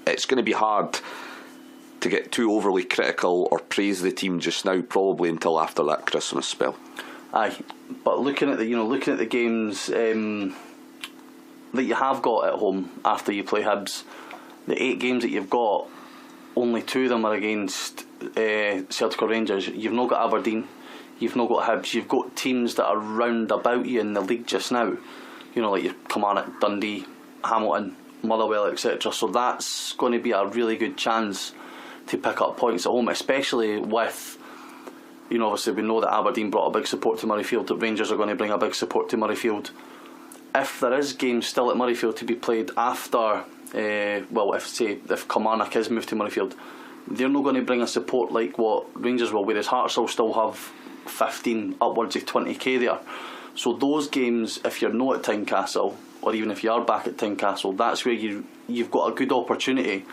it's going to be hard to get too overly critical or praise the team just now, probably until after that Christmas spell. Aye, but looking at the games that you have got at home after you play Hibs, the 8 games that you've got, only 2 of them are against Celtic or Rangers. You've not got Aberdeen, you've not got Hibs, you've got teams that are round about you in the league just now. You know, like your Kilmarnock, Dundee, Hamilton, Motherwell, etc. So that's going to be a really good chance to pick up points at home, especially with, you know, obviously we know that Aberdeen brought a big support to Murrayfield, that Rangers are going to bring a big support to Murrayfield. If there is games still at Murrayfield to be played after, if Kilmarnock is moved to Murrayfield, they're not going to bring a support like what Rangers will, whereas Hearts will still have 15 upwards of 20k there. So those games, if you're not at Tynecastle, or even if you are back at Tynecastle, that's where you've got a good opportunity,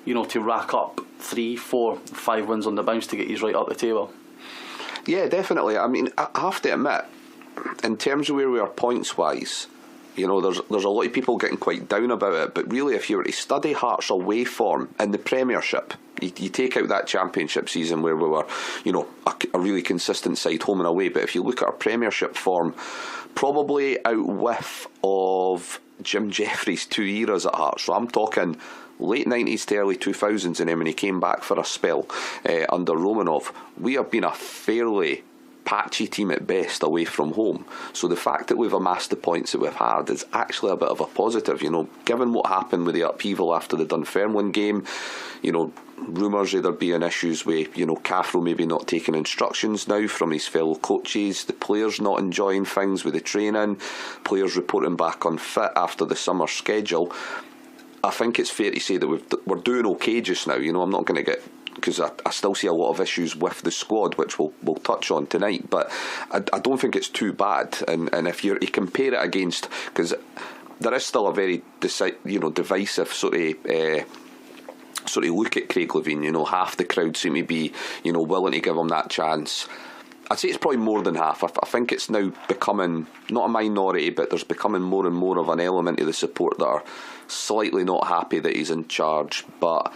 you know, to rack up 3, 4, 5 wins on the bounce to get you right up the table. Yeah, definitely. I mean, I have to admit, in terms of where we are points wise, you know, there's a lot of people getting quite down about it, but really if you were to study Hearts' away form in the Premiership, you take out that Championship season where we were, you know, a really consistent side home and away, but if you look at our Premiership form, probably out whiff of Jim Jeffries' 2 eras at Hearts. So I'm talking late 90s to early 2000s, and then when he came back for a spell under Romanov, we have been a fairly patchy team at best away from home. So the fact that we've amassed the points that we've had is actually a bit of a positive, you know, given what happened with the upheaval after the Dunfermline game. You know, rumours of there being issues with, you know, Cathro maybe not taking instructions now from his fellow coaches, the players not enjoying things with the training, players reporting back unfit after the summer schedule. I think it's fair to say that we're doing okay just now. You know, I'm not going to get, because I still see a lot of issues with the squad, which we'll touch on tonight, but I don't think it's too bad. And if you compare it against, because there is still a very divisive sort of look at Craig Levein. You know, half the crowd seem to be, you know, willing to give him that chance. I'd say it's probably more than half. I think it's now becoming, not a minority, but there's becoming more and more of an element of the support that are slightly not happy that he's in charge. But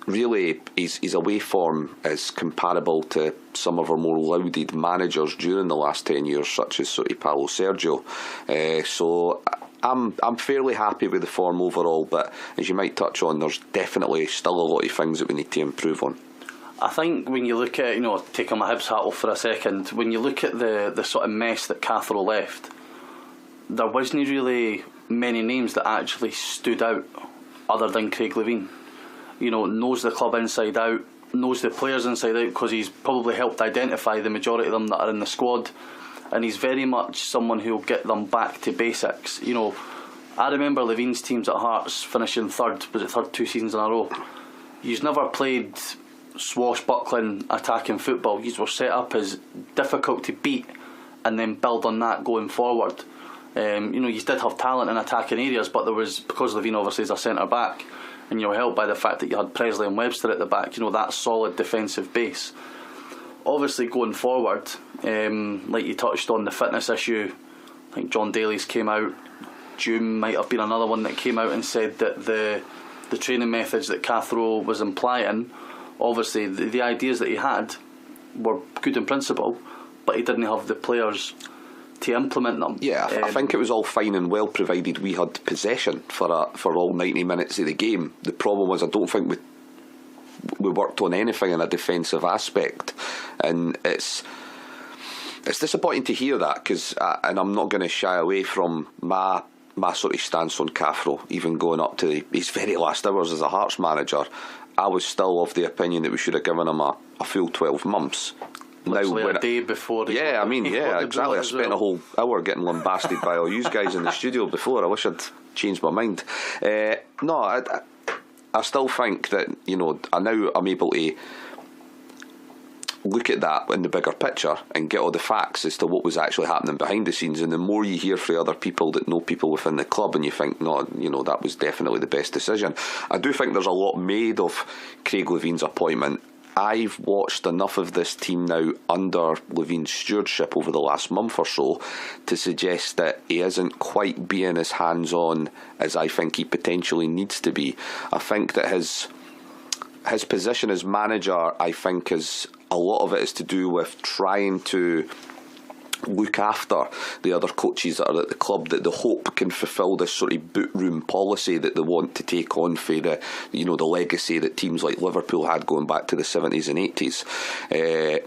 really, his away form is comparable to some of our more lauded managers during the last 10 years, such as sort of Paulo Sergio. So I'm fairly happy with the form overall, but as you might touch on, there's definitely still a lot of things that we need to improve on. I think when you look at, you know, taking my Hibs hat off for a second, when you look at the sort of mess that Cathro left, there wasn't really many names that actually stood out other than Craig Levein. You know, knows the club inside out, knows the players inside out, because he's probably helped identify the majority of them that are in the squad, and he's very much someone who'll get them back to basics. You know, I remember Levein's teams at Hearts finishing third 2 seasons in a row. He's never played swashbuckling attacking football. These were set up as difficult to beat and then build on that going forward. You know, you did have talent in attacking areas, but there was, because Levein obviously is a centre back, and you were helped by the fact that you had Presley and Webster at the back, you know, that solid defensive base. Obviously going forward, like you touched on, the fitness issue, I think John Daly's came out, Doom might have been another one that came out and said that the training methods that Cathro was implying, obviously the ideas that he had were good in principle, but he didn't have the players to implement them. Yeah, I think it was all fine and well provided we had possession for all 90 minutes of the game. The problem was, I don't think we worked on anything in a defensive aspect, and it's disappointing to hear that, because and I'm not going to shy away from my sort of stance on Cathro, even going up to his very last hours as a Hearts manager. I was still of the opinion that we should have given him a full 12 months. Literally a day before. Yeah, I mean, yeah, exactly. I spent a whole hour getting lambasted by all you guys in the studio before. I wish I'd changed my mind. No, I still think that, you know, now I'm able to look at that in the bigger picture and get all the facts as to what was actually happening behind the scenes. And the more you hear from other people that know people within the club, and you think, no, you know, that was definitely the best decision. I do think there's a lot made of Craig Levein's appointment. I've watched enough of this team now under Levein's stewardship over the last month or so to suggest that he isn't quite being as hands-on as I think he potentially needs to be. I think that his position as manager, I think, is a lot of it is to do with trying to look after the other coaches that are at the club, that the hope can fulfil this sort of boot room policy that they want to take on for the, you know, the legacy that teams like Liverpool had going back to the 70s and 80s.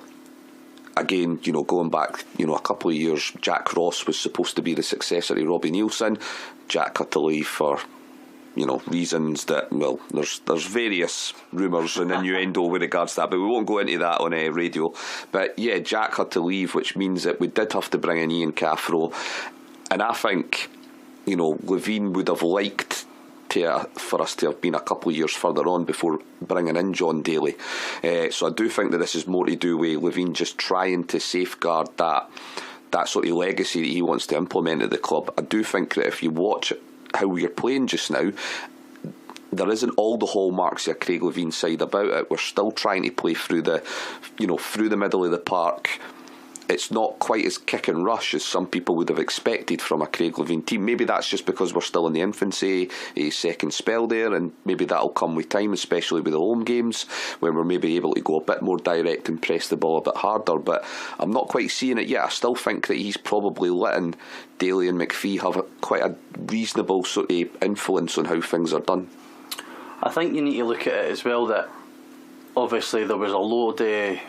Again, you know, going back, you know, a couple of years, Jack Ross was supposed to be the successor to Robbie Nielsen. Jack had to leave for, you know, reasons that, well, there's various rumours and innuendo with regards to that, but we won't go into that on radio. But yeah, Jack had to leave, which means that we did have to bring in Ian Cathro, and I think, you know, Levine would have liked for us to have been a couple of years further on before bringing in John Daly. So I do think that this is more to do with Levine just trying to safeguard that sort of legacy that he wants to implement at the club. I do think that if you watch how we're playing just now, there isn't all the hallmarks of a Craig Levine side about it. We're still trying to play through the middle of the park. It's not quite as kick and rush as some people would have expected from a Craig Levine team. Maybe that's just because we're still in the infancy, a second spell there, and maybe that'll come with time, especially with the home games, when we're maybe able to go a bit more direct and press the ball a bit harder. But I'm not quite seeing it yet. I still think that he's probably letting Daly and McPhee have quite a reasonable sort of influence on how things are done. I think you need to look at it as well that obviously there was a load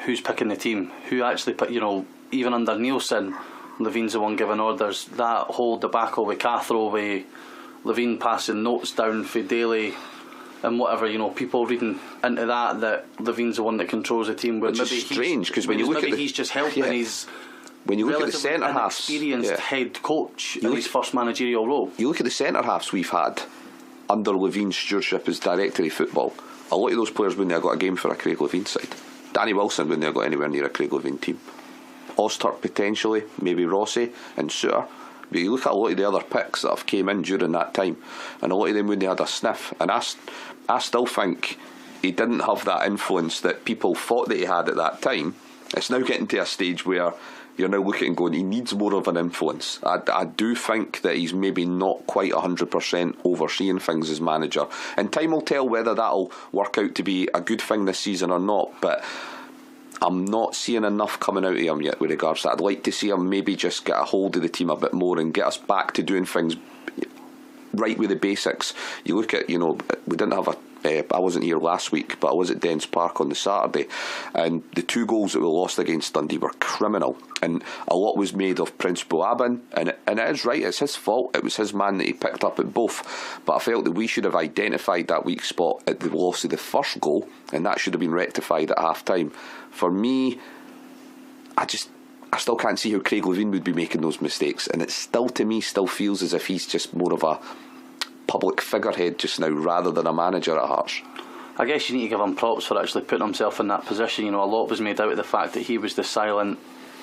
who's picking the team, who actually put, you know, even under Nielsen, Levine's the one giving orders. That whole debacle with Cathro, with Levine passing notes down for Daly and whatever, you know, people reading into that Levine's the one that controls the team. Which is strange, because when you look at he's just helping. Yeah. He's when you look at the centre halves, experienced head coach in his first managerial role. You look at the centre halves we've had under Levine's stewardship as director of football. A lot of those players wouldn't have got a game for a Craig Levine side. Danny Wilson wouldn't have got anywhere near a Craig Levine team. Osturk potentially, maybe Rossi and Suter. But you look at a lot of the other picks that have came in during that time, and a lot of them wouldn't have had a sniff. And I still think he didn't have that influence that people thought that he had at that time. It's now getting to a stage where you're now looking and going, he needs more of an influence. I do think that he's maybe not quite 100% overseeing things as manager, and time will tell whether that'll work out to be a good thing this season or not. But I'm not seeing enough coming out of him yet with regards to that. I'd like to see him maybe just get a hold of the team a bit more and get us back to doing things right with the basics. You look at, you know, we didn't have I wasn't here last week, but I was at Dens Park on the Saturday, and the 2 goals that we lost against Dundee were criminal, and a lot was made of Prince Boabin, and it is right, it's his fault. It was his man that he picked up at both, but I felt that we should have identified that weak spot at the loss of the first goal, and that should have been rectified at half time. For me, I still can't see how Craig Levine would be making those mistakes, and it still, to me, still feels as if he's just more of a public figurehead just now rather than a manager at Hearts. I guess you need to give him props for actually putting himself in that position. You know, a lot was made out of the fact that he was the silent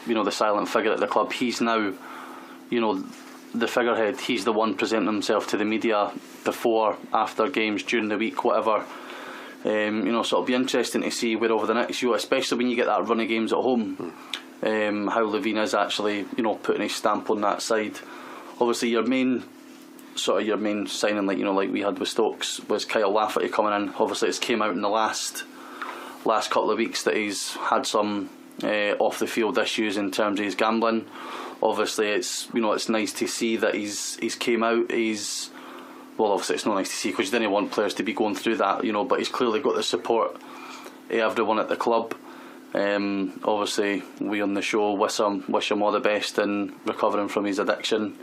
figure at the club. He's now, you know, the figurehead. He's the one presenting himself to the media before, after games, during the week, whatever. You know, so it'll be interesting to see where over the next year, especially when you get that run of games at home, how Levine is actually, you know, putting his stamp on that side. Obviously, your main signing, like, you know, like we had with Stokes, was Kyle Lafferty coming in. Obviously, it's came out in the last couple of weeks that he's had some off the field issues in terms of his gambling. Obviously, it's nice to see that he's came out. Well, obviously it's not nice to see because you didn't want players to be going through that, you know, but he's clearly got the support of everyone at the club. Obviously, we on the show wish him all the best in recovering from his addiction.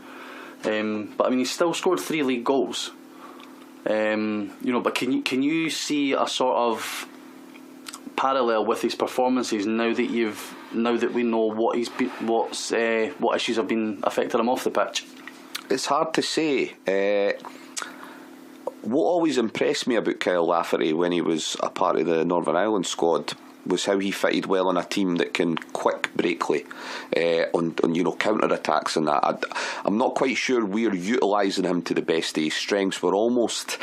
But I mean, he's still scored 3 league goals. You know, but can you see a sort of parallel with his performances now that we know what issues have been affecting him off the pitch? It's hard to say. What always impressed me about Kyle Lafferty when he was a part of the Northern Ireland squad was how he fitted well on a team that can quick breakaway on you know, counter attacks and that. I'm not quite sure we're utilising him to the best of his strengths. We're almost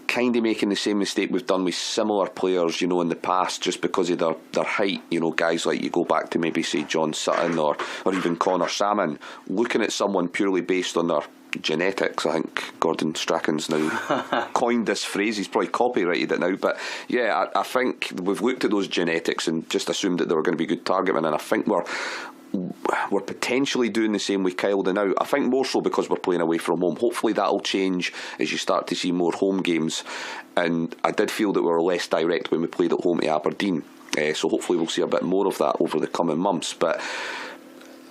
kind of making the same mistake we've done with similar players, you know, in the past, just because of their height. You know, guys like, you go back to maybe say John Sutton or even Connor Salmon, looking at someone purely based on their genetics. I think Gordon Strachan's now coined this phrase. He's probably copyrighted it now, but yeah, I think we've looked at those genetics and just assumed that they were going to be good target men, and I think we're potentially doing the same with Kildare now. I think more so because we're playing away from home. Hopefully that'll change as you start to see more home games. And I did feel that we were less direct when we played at home to Aberdeen. So hopefully we'll see a bit more of that over the coming months. But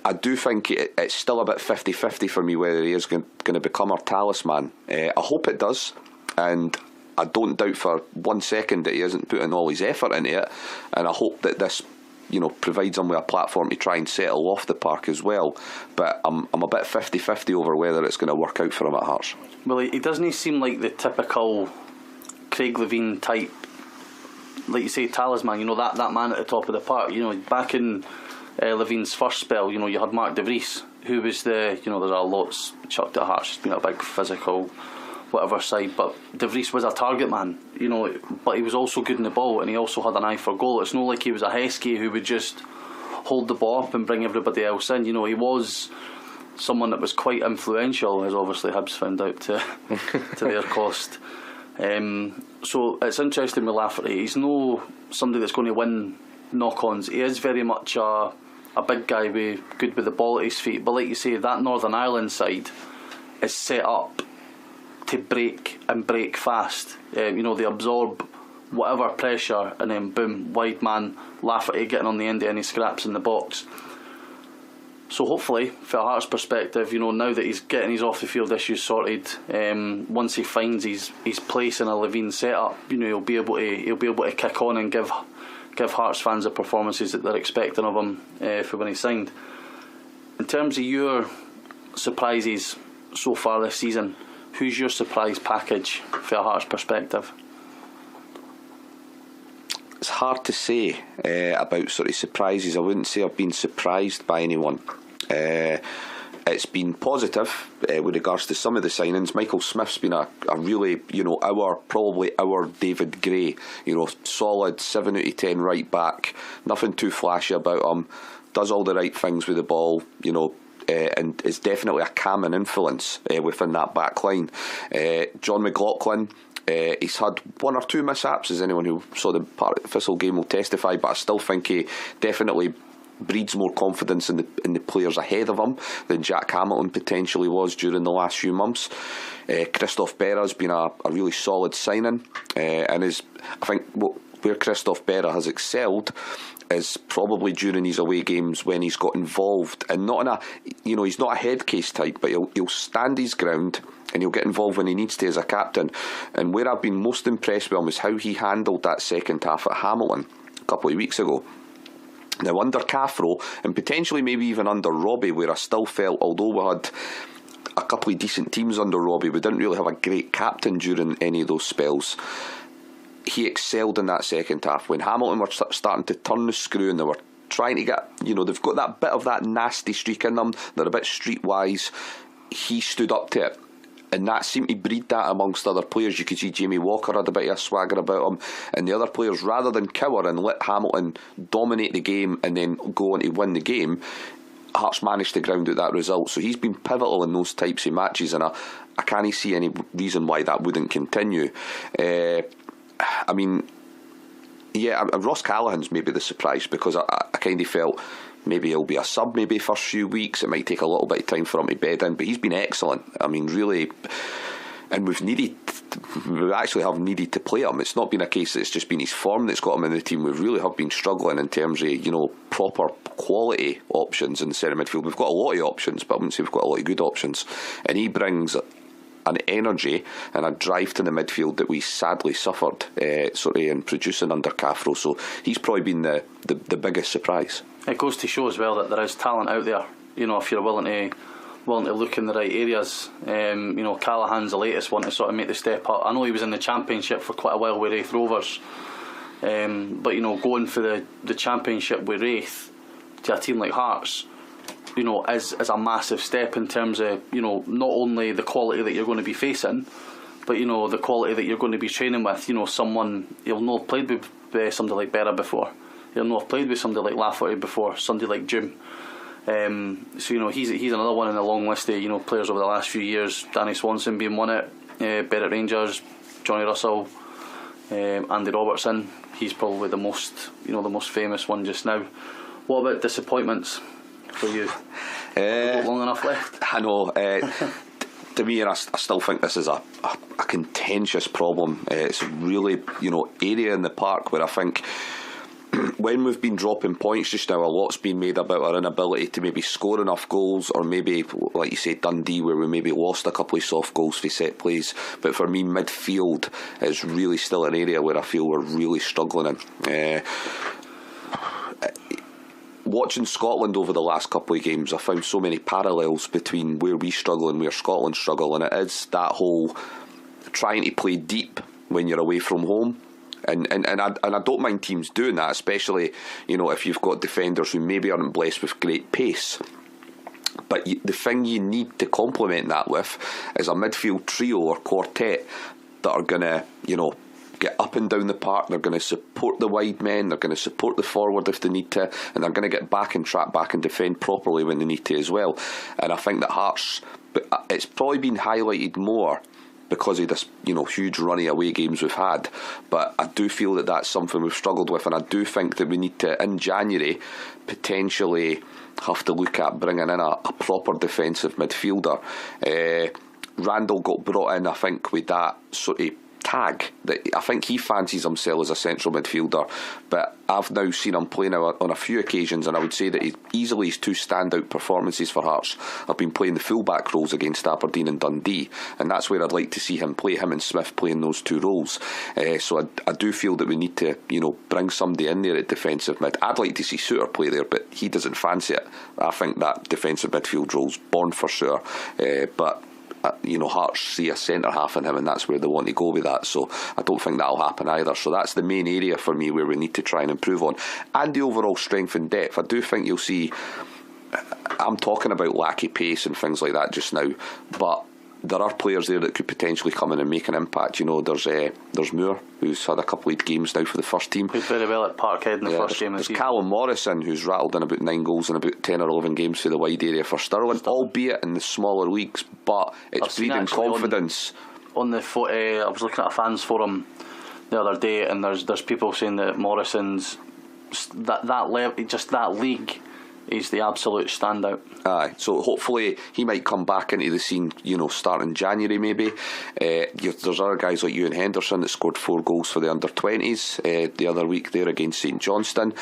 I do think it's still a bit 50-50 for me whether he is going to become our talisman. I hope it does. And I don't doubt for 1 second that he isn't putting all his effort into it. And I hope that this provides him with a platform to try and settle off the park as well. But I'm a bit 50-50 over whether it's going to work out for him at Hearts. Well, he doesn't seem like the typical Craig Levein type, like you say, talisman. That man at the top of the park. Back in Levein's first spell, you had Mark de Vries, who was there's a lots chucked at Hearts. He's been a big physical whatever side, but De Vries was a target man, but he was also good in the ball, and he also had an eye for goal. It's not like he was a Heskey who would just hold the ball up and bring everybody else in. He was someone that was quite influential, as obviously Hibs found out to their cost. So it's interesting with Lafferty. He's no somebody that's going to win knock-ons. He is very much a big guy good with the ball at his feet, but like you say, that Northern Ireland side is set up to break fast. They absorb whatever pressure, and then boom, wide man Lafferty getting on the end of any scraps in the box. So hopefully, from a Hearts perspective, now that he's getting his off the field issues sorted, once he finds his place in a Levein setup, he'll be able to kick on and give Hearts fans the performances that they're expecting of him for when he signed. In terms of your surprises so far this season, who's your surprise package from a Hearts perspective? It's hard to say about sort of surprises. I wouldn't say I've been surprised by anyone. It's been positive with regards to some of the signings. Michael Smith's been a really, probably our David Gray. Solid 7 out of 10 right back. Nothing too flashy about him. Does all the right things with the ball. And is definitely a calming influence within that back line. John McLaughlin, he's had 1 or 2 mishaps, as anyone who saw the Thistle game will testify, but I still think he definitely breeds more confidence in the players ahead of him than Jack Hamilton potentially was during the last few months. Christophe Berra has been a really solid signing, and I think where Christophe Berra has excelled is probably during his away games when he's got involved, and not in a, he's not a head case type, but he'll stand his ground and he'll get involved when he needs to as a captain. And where I've been most impressed with him is how he handled that second half at Hamilton a couple of weeks ago. Now under Cathro, and potentially maybe even under Robbie, where I still felt, although we had a couple of decent teams under Robbie, we didn't really have a great captain during any of those spells. He excelled in that second half. When Hamilton were starting to turn the screw and they were trying to get, they've got that bit of that nasty streak in them, they're a bit streetwise, he stood up to it. And that seemed to breed that amongst other players. You could see Jamie Walker had a bit of a swagger about him, and the other players, rather than cower and let Hamilton dominate the game and then go on to win the game, Hearts managed to ground out that result. So he's been pivotal in those types of matches, and I can't see any reason why that wouldn't continue. Ross Callaghan's maybe the surprise, because I kind of felt maybe he'll be a sub maybe first few weeks. It might take a little bit of time for him to bed in, but he's been excellent. Really, and we actually have needed to play him. It's not been a case that it's just been his form that's got him in the team. We really have been struggling in terms of proper quality options in the centre midfield. We've got a lot of options, but I wouldn't say we've got a lot of good options. And he brings an energy and a drive to the midfield that we sadly suffered in producing under Cathro. So he's probably been the biggest surprise. It goes to show as well that there is talent out there. If you're willing to look in the right areas. Callaghan's the latest one to sort of make the step up. I know he was in the Championship for quite a while with Raith Rovers, but going for the Championship with Raith to a team like Hearts, is a massive step in terms of not only the quality that you're going to be facing, but the quality that you're going to be training with. Someone you'll not have played with somebody like Berra before. You'll not have played with somebody like Lafferty before. Somebody like Jim. So he's another one in the long list of players over the last few years. Danny Swanson being one it, Berwick Rangers, Johnny Russell, Andy Robertson. He's probably the most famous one just now. What about disappointments for you? Got long enough left. I know. To me, I still think this is a contentious problem. It's a really, area in the park where I think when we've been dropping points just now, a lot's been made about our inability to maybe score enough goals, or maybe, like you say, Dundee, where we maybe lost a couple of soft goals for set plays. But for me, midfield is really still an area where I feel we're really struggling in. Watching Scotland over the last couple of games, I found so many parallels between where we struggle and where Scotland struggle, and it is that whole trying to play deep when you're away from home. And I don't mind teams doing that, especially if you've got defenders who maybe aren't blessed with great pace. But the thing you need to complement that with is a midfield trio or quartet that are going to get up and down the park. They're going to support the wide men, they're going to support the forward if they need to, and they're going to get back and track back and defend properly when they need to as well. And I think that Hearts, it's probably been highlighted more because of this huge runny away games we've had, but I do feel that that's something we've struggled with, and I do think that we need to, in January, potentially have to look at bringing in a proper defensive midfielder. Randall got brought in, I think, with that sort of tag that I think he fancies himself as a central midfielder, but I've now seen him playing on a few occasions, and I would say that his two standout performances for Hearts have been playing the fullback roles against Aberdeen and Dundee, and that's where I'd like to see him play, him and Smith playing those two roles. So I do feel that we need to bring somebody in there at defensive mid. I'd like to see Suter play there, but he doesn't fancy it. I think that defensive midfield role's born for Suter, but Hearts see a centre half in him, and that's where they want to go with that, so I don't think that'll happen either. So that's the main area for me where we need to try and improve on, and the overall strength and depth. I do think you'll see, I'm talking about lack of pace and things like that just now, but there are players there that could potentially come in and make an impact. There's Moore, who's had a couple of games now for the first team. Played very well at Parkhead in the first game. There's Callum Morrison, who's rattled in about 9 goals in about 10 or 11 games for the wide area for Stirling, albeit in the smaller leagues, but it's breeding confidence. On the I was looking at a fans forum the other day, and there's people saying that Morrison's that level, just that league, he's the absolute standout. Aye, so hopefully he might come back into the scene, starting January maybe. There's other guys like Ewan Henderson that scored 4 goals for the under-20s the other week there against St Johnstone.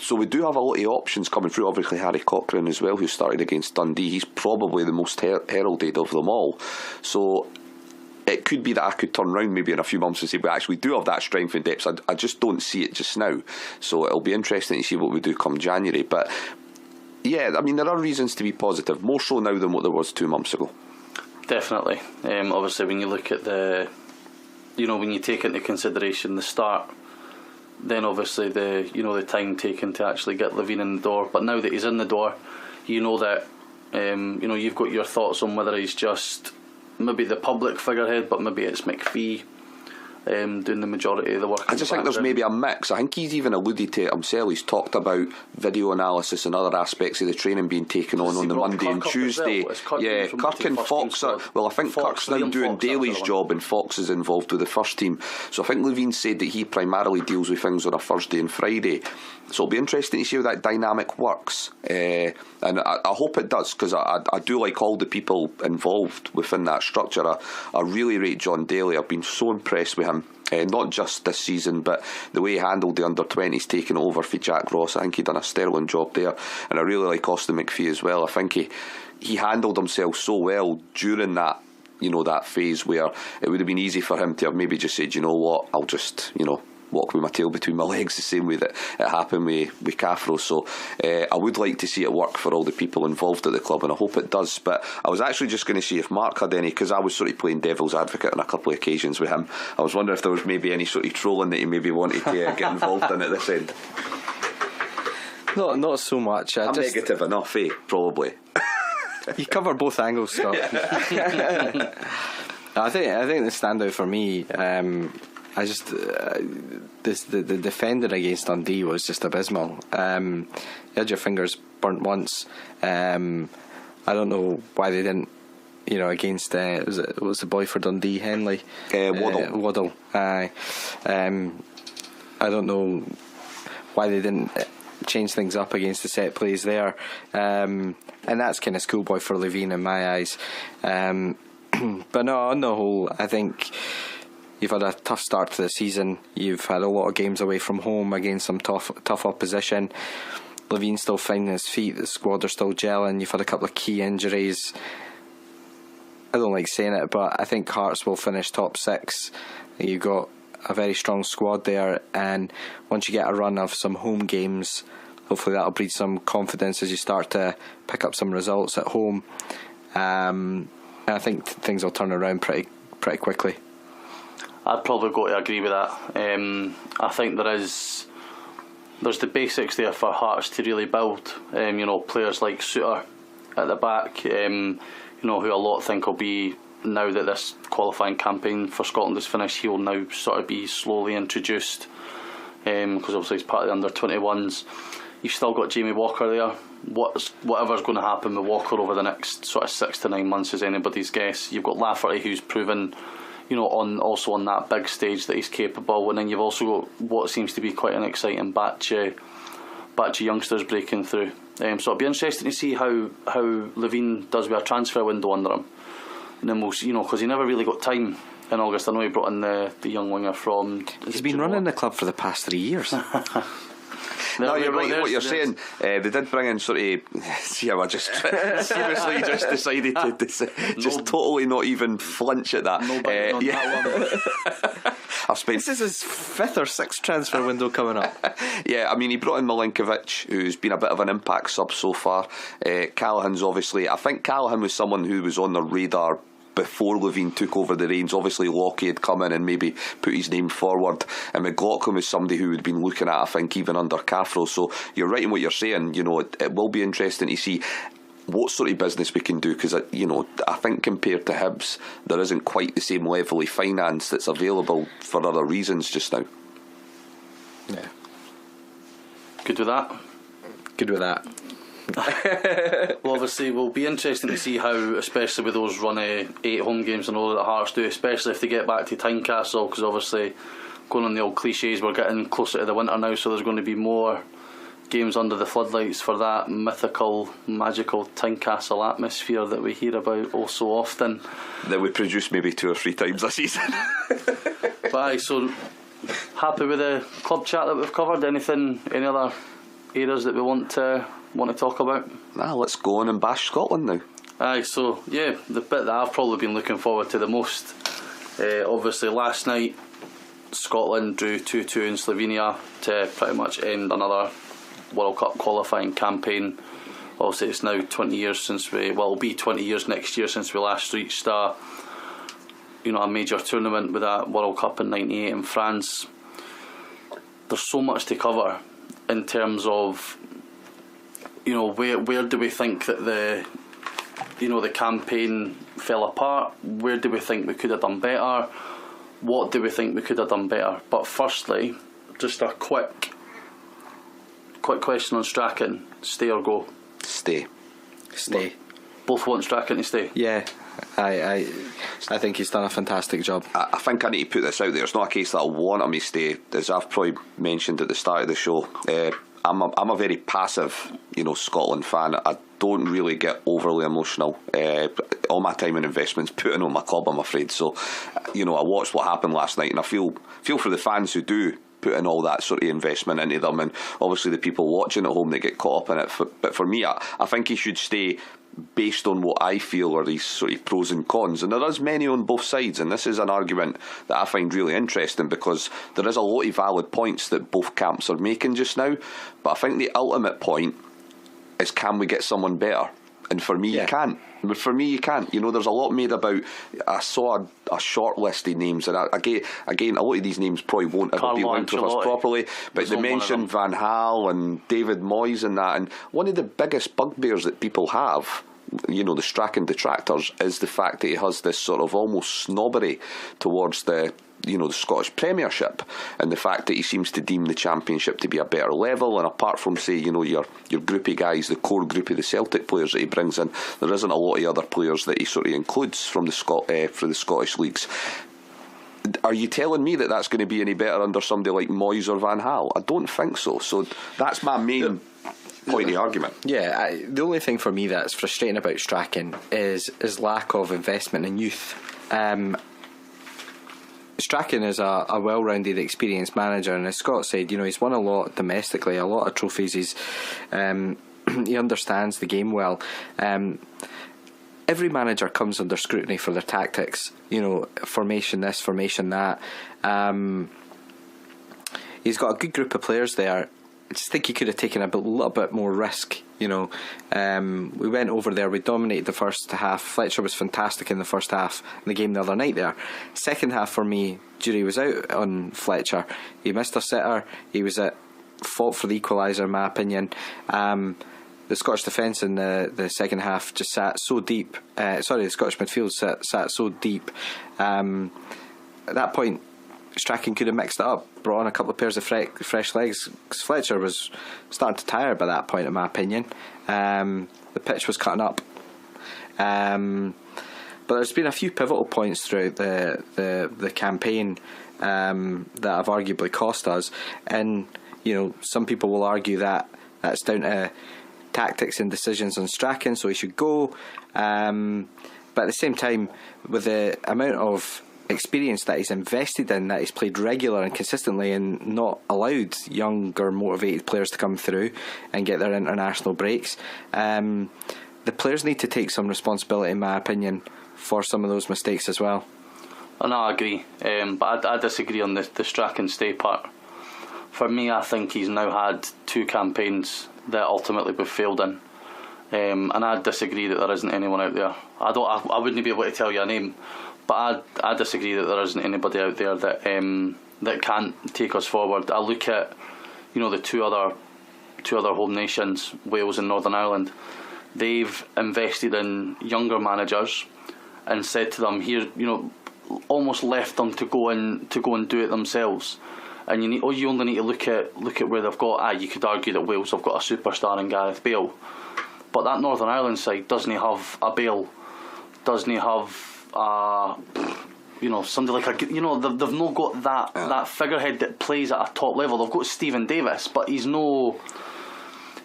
So we do have a lot of options coming through. Obviously Harry Cochrane as well, who started against Dundee. He's probably the most heralded of them all. So it could be that I could turn around maybe in a few months and say we actually do have that strength and depth. I just don't see it just now. So it'll be interesting to see what we do come January. But yeah, I mean, there are reasons to be positive, more so now than what there was 2 months ago. Definitely. Obviously, when you look at when you take into consideration the start, then obviously the time taken to actually get Levine in the door. But now that he's in the door, that you've got your thoughts on whether he's just maybe the public figurehead, but maybe it's McPhee doing the majority of the work. I just think there's maybe a mix. I think he's even alluded to it himself. He's talked about video analysis and other aspects of the training being taken on the Monday and Tuesday. Yeah, Kirk and Fox are. Well, I think Kirk's now doing Daly's job, and Fox is involved with the first team. So I think Levine said that he primarily deals with things on a Thursday and Friday. So it'll be interesting to see how that dynamic works, and I hope it does, because I do like all the people involved within that structure. I really rate John Daly. I've been so impressed with him, not just this season, but the way he handled the under-20s, taking over for Jack Ross. I think he done a sterling job there, and I really like Austin McPhee as well. I think he handled himself so well during that that phase where it would have been easy for him to have maybe just said, I'll just walk with my tail between my legs, the same way that it happened with Cathro. So I would like to see it work for all the people involved at the club, and I hope it does. But I was actually just going to see if Mark had any, because I was sort of playing devil's advocate on a couple of occasions with him. I was wondering if there was maybe any sort of trolling that he maybe wanted to get involved in at this end. Not so much. I'm negative enough, Probably. You cover both angles, Scott. I think the standout for me, the defender against Dundee was just abysmal. You had your fingers burnt once. I don't know why they didn't. Against was the boy for Dundee, Henley, Waddle. Aye. I don't know why they didn't change things up against the set plays there, and that's kind of schoolboy for Levine in my eyes. But no, on the whole, I think you've had a tough start to the season. You've had a lot of games away from home against some tough opposition. Levine's still finding his feet. The squad are still gelling. You've had a couple of key injuries. I don't like saying it, but I think Hearts will finish top 6. You've got a very strong squad there, and once you get a run of some home games, hopefully that'll breed some confidence as you start to pick up some results at home. And I think things will turn around pretty quickly. I'd probably go to agree with that. I think there's the basics there for Hearts to really build. Players like Suter at the back, who a lot think will be, now that this qualifying campaign for Scotland is finished, he will now sort of be slowly introduced, because obviously he's part of the under-21s. You've still got Jamie Walker there. Whatever's going to happen with Walker over the next sort of 6 to 9 months is anybody's guess. You've got Lafferty, who's proven, on that big stage that he's capable, and then you've also got what seems to be quite an exciting batch of youngsters breaking through. So it'll be interesting to see how Levine does with a transfer window under him. And then we'll see, because he never really got time in August. I know he brought in the young winger from... He's been running the club for the past 3 years. No, you're right in what you're saying. They did bring in sort of... See how I just seriously just decided to totally not even flinch at that. That one. I've spent... This is his 5th or 6th transfer window coming up. Yeah, I mean, he brought in Milinkovic, who's been a bit of an impact sub so far. Callaghan's obviously... I think Callaghan was someone who was on the radar before Levine took over the reins. Obviously Lockie had come in and maybe put his name forward, and McLaughlin was somebody who had been looking at, I think, even under Cathro. So you're right in what you're saying. It will be interesting to see what sort of business we can do, because I think compared to Hibs, there isn't quite the same level of finance that's available for other reasons just now. Yeah. Good with that? Good with that. Well, obviously we'll be interesting to see how, especially with those run 8 home games and all that Hearts do, especially if they get back to Tynecastle, because obviously, going on the old cliches, we're getting closer to the winter now, so there's going to be more games under the floodlights for that mythical, magical Tynecastle atmosphere that we hear about all so often. That we produce maybe 2 or 3 times a season. But aye, so happy with the club chat that we've covered? Any other areas that we want to talk about? Let's go on and bash Scotland now. Aye, so yeah, the bit that I've probably been looking forward to the most, obviously last night Scotland drew 2-2 in Slovenia to pretty much end another World Cup qualifying campaign. Obviously it's now 20 years since it'll be 20 years next year since we last reached a major tournament with that World Cup in '98 in France. There's so much to cover in terms of where do we think that the campaign fell apart? Where do we think we could have done better? What do we think we could have done better? But firstly, just a quick question on Strachan: stay or go? Stay. Both want Strachan to stay? Yeah. I think he's done a fantastic job. I think I need to put this out there. It's not a case that I want him to stay. As I've probably mentioned at the start of the show, I'm a very passive, Scotland fan. I don't really get overly emotional. All my time and investments put in on my club, I'm afraid. So, I watched what happened last night, and I feel for the fans who do put in all that sort of investment into them, and obviously the people watching at home, they get caught up in it. But for me, I think he should stay based on what I feel are these sort of pros and cons, and there is many on both sides, and this is an argument that I find really interesting, because there is a lot of valid points that both camps are making just now, but I think the ultimate point is, can we get someone better? And for me, you can't. For me, you can't. There's a lot made about. I saw a short list of names, and again, a lot of these names probably won't ever be linked with us properly. But they mentioned Van Gaal and David Moyes and that. And one of the biggest bugbears that people have, the Strachan detractors, is the fact that he has this sort of almost snobbery towards the Scottish Premiership, and the fact that he seems to deem the Championship to be a better level. And apart from, say, your groupie guys, the core group of the Celtic players that he brings in, there isn't a lot of other players that he sort of includes from the Scottish leagues. Are you telling me that that's going to be any better under somebody like Moyes or Van Gaal? I don't think so. So that's my main point of the argument. Yeah, the only thing for me that's frustrating about Strachan is lack of investment in youth. Strachan is a well-rounded, experienced manager, and as Scott said, he's won a lot domestically, a lot of trophies. He's he understands the game well. Every manager comes under scrutiny for their tactics. Formation this, formation that. He's got a good group of players there. I just think he could have taken a little bit more risk. We went over there, we dominated the first half. Fletcher was fantastic in the first half in the game the other night there. Second half for me, jury was out on Fletcher. He missed a sitter. He was at fault for the equaliser in my opinion. The Scottish defence in the second half just sat so deep. The Scottish midfield sat so deep. At that point, Strachan could have mixed it up, brought on a couple of pairs of fresh legs, because Fletcher was starting to tire by that point, in my opinion. The pitch was cutting up. But there's been a few pivotal points throughout the campaign that have arguably cost us, and some people will argue that that's down to tactics and decisions on Strachan, so he should go. But at the same time, with the amount of experience that he's invested in, that he's played regular and consistently and not allowed younger motivated players to come through and get their international breaks, the players need to take some responsibility, in my opinion, for some of those mistakes as well. And I agree, but I disagree on the Strachan stay part. For me, I think he's now had 2 campaigns that ultimately we've failed in, and I disagree that there isn't anyone out there. I wouldn't be able to tell you a name, but I disagree that there isn't anybody out there that can't take us forward. I look at the two other home nations, Wales and Northern Ireland. They've invested in younger managers and said to them, here, almost left them to go and do it themselves. And you only need to look at where they've got. You could argue that Wales have got a superstar in Gareth Bale, but that Northern Ireland side doesn't have a Bale, doesn't have somebody like they've not got that figurehead that plays at a top level. They've got Stephen Davis, but he's no.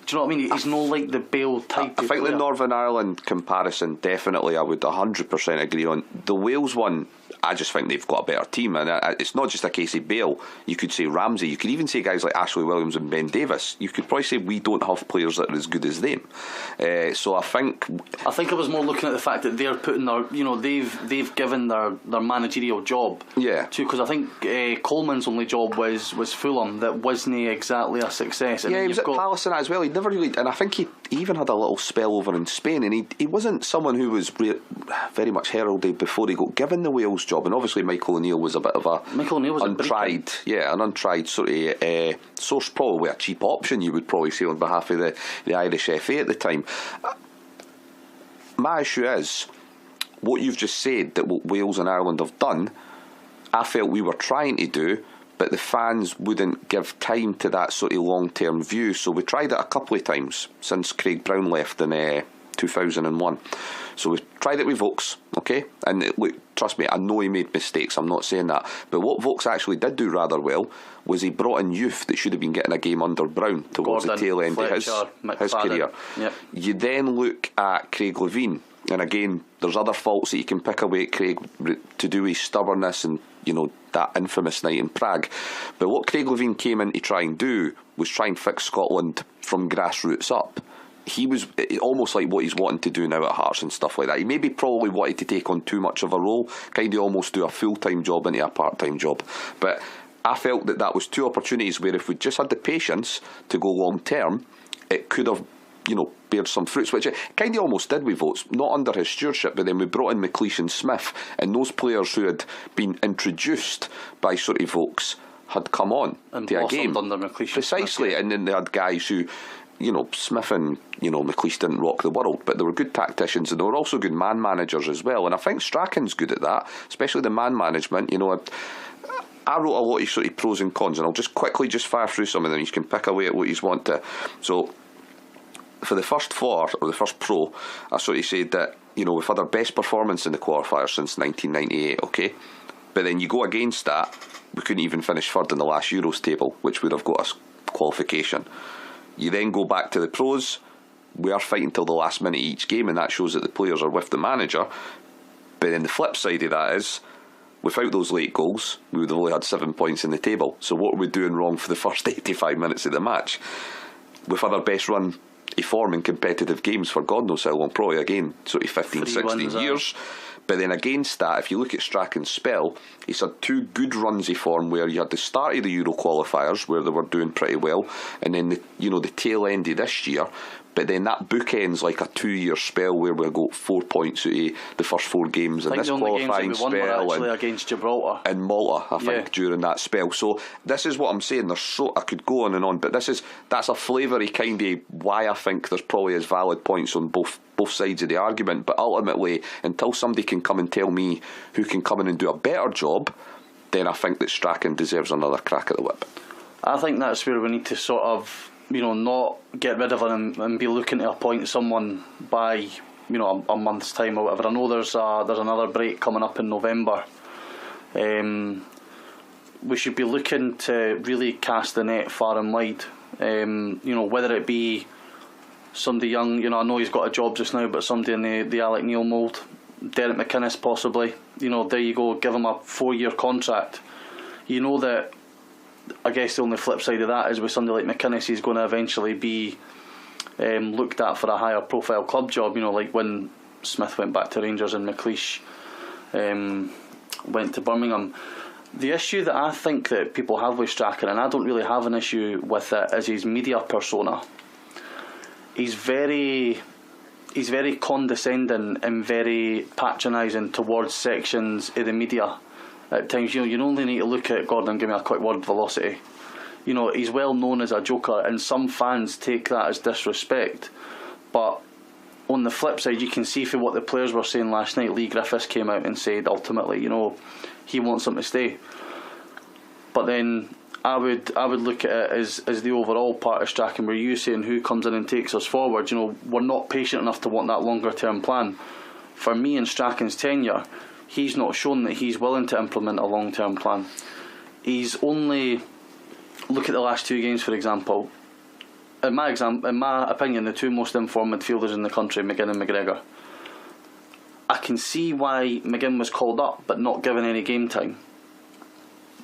Do you know what I mean? He's no like the Bale type. I think the Northern Ireland comparison, definitely, I would 100% agree on. The Wales one, I just think they've got a better team, and it's not just a case of Bale. You could say Ramsey. You could even say guys like Ashley Williams and Ben Davis. You could probably say we don't have players that are as good as them. So I think I was more looking at the fact that they're putting their, they've given their managerial job. Yeah. To, because I think Coleman's only job was Fulham, that wasn't exactly a success. And yeah, he was at Palace and that as well. He never really, and I think he even had a little spell over in Spain, and he wasn't someone who was very much heralded before he got given the Wales job. And obviously Michael O'Neill was a bit of an untried sort of source, probably a cheap option, you would probably say, on behalf of the Irish FA at the time. My issue is what you've just said, that what Wales and Ireland have done, I felt we were trying to do, but the fans wouldn't give time to that sort of long-term view. So we tried it a couple of times since Craig Brown left in 2001. So we tried it with Vokes, okay? And look, trust me, I know he made mistakes, I'm not saying that. But what Vokes actually did do rather well was he brought in youth that should have been getting a game under Brown towards the tail end of his career. Yep. You then look at Craig Levein, and again, there's other faults that you can pick away at Craig to do with stubbornness and, that infamous night in Prague. But what Craig Levein came in to try and do was try and fix Scotland from grassroots up. He was almost like what he's wanting to do now at Hearts and stuff like that. He maybe probably wanted to take on too much of a role, kind of almost do a full-time job into a part-time job. But I felt that was 2 opportunities where if we just had the patience to go long-term, it could have, bared some fruits, which it kind of almost did with Votes, not under his stewardship, but then we brought in McLeish and Smith, and those players who had been introduced by sort of Vokes had come on and to a game. Under McLeish Precisely, and then they had guys who, Smith and, McLeish didn't rock the world, but they were good tacticians and they were also good man managers as well. And I think Strachan's good at that, especially the man management. I wrote a lot of sort of pros and cons, and I'll just quickly fire through some of them. You can pick away at what you want to. So, for the first 4, or the first pro, I sort of said that, we've had our best performance in the qualifiers since 1998, okay? But then you go against that, we couldn't even finish third in the last Euros table, which would have got us qualification. You then go back to the pros, we are fighting till the last minute each game, and that shows that the players are with the manager. But then the flip side of that is, without those late goals, we would have only had 7 points in the table. So what are we doing wrong for the first 85 minutes of the match? With our best run of form in competitive games for God knows how long, probably again sort of 15, 16 years. But then against that, if you look at Strachan's spell, he's had 2 good runs of form where you had the start of the Euro qualifiers where they were doing pretty well, and then the tail end of this year. But then that bookends like a 2-year spell where we got 4 points out of the first 4 games in this qualifying spell, and against Gibraltar and Malta, I think, during that spell. So this is what I'm saying. I could go on and on, but that's a flavoury kind of why I think there's probably as valid points on both sides of the argument. But ultimately, until somebody can come and tell me who can come in and do a better job, then I think that Strachan deserves another crack at the whip. I think that's where we need to sort of, not get rid of him and be looking to appoint someone by, a month's time or whatever. I know there's another break coming up in November. We should be looking to really cast the net far and wide. Whether it be somebody young, I know he's got a job just now, but somebody in the Alec Neil mould, Derek McIntosh possibly. There you go, give him a 4-year contract. That. I guess the only flip side of that is with somebody like McInnes, he's going to eventually be looked at for a higher profile club job, like when Smith went back to Rangers and McLeish went to Birmingham. The issue that I think that people have with Strachan, and I don't really have an issue with it, is his media persona. He's very condescending and very patronising towards sections of the media. At times, you only need to look at Gordon, give me a quick word, Velocity. He's well known as a joker, and some fans take that as disrespect. But on the flip side, you can see from what the players were saying last night. Lee Griffiths came out and said, ultimately, he wants them to stay. But then I would look at it as the overall part of Strachan, where you saying who comes in and takes us forward. We're not patient enough to want that longer term plan. For me, in Strachan's tenure, he's not shown that he's willing to implement a long-term plan. He's only, look at the last 2 games for example. In my opinion, the 2 most informed midfielders in the country, McGinn and McGregor. I can see why McGinn was called up but not given any game time.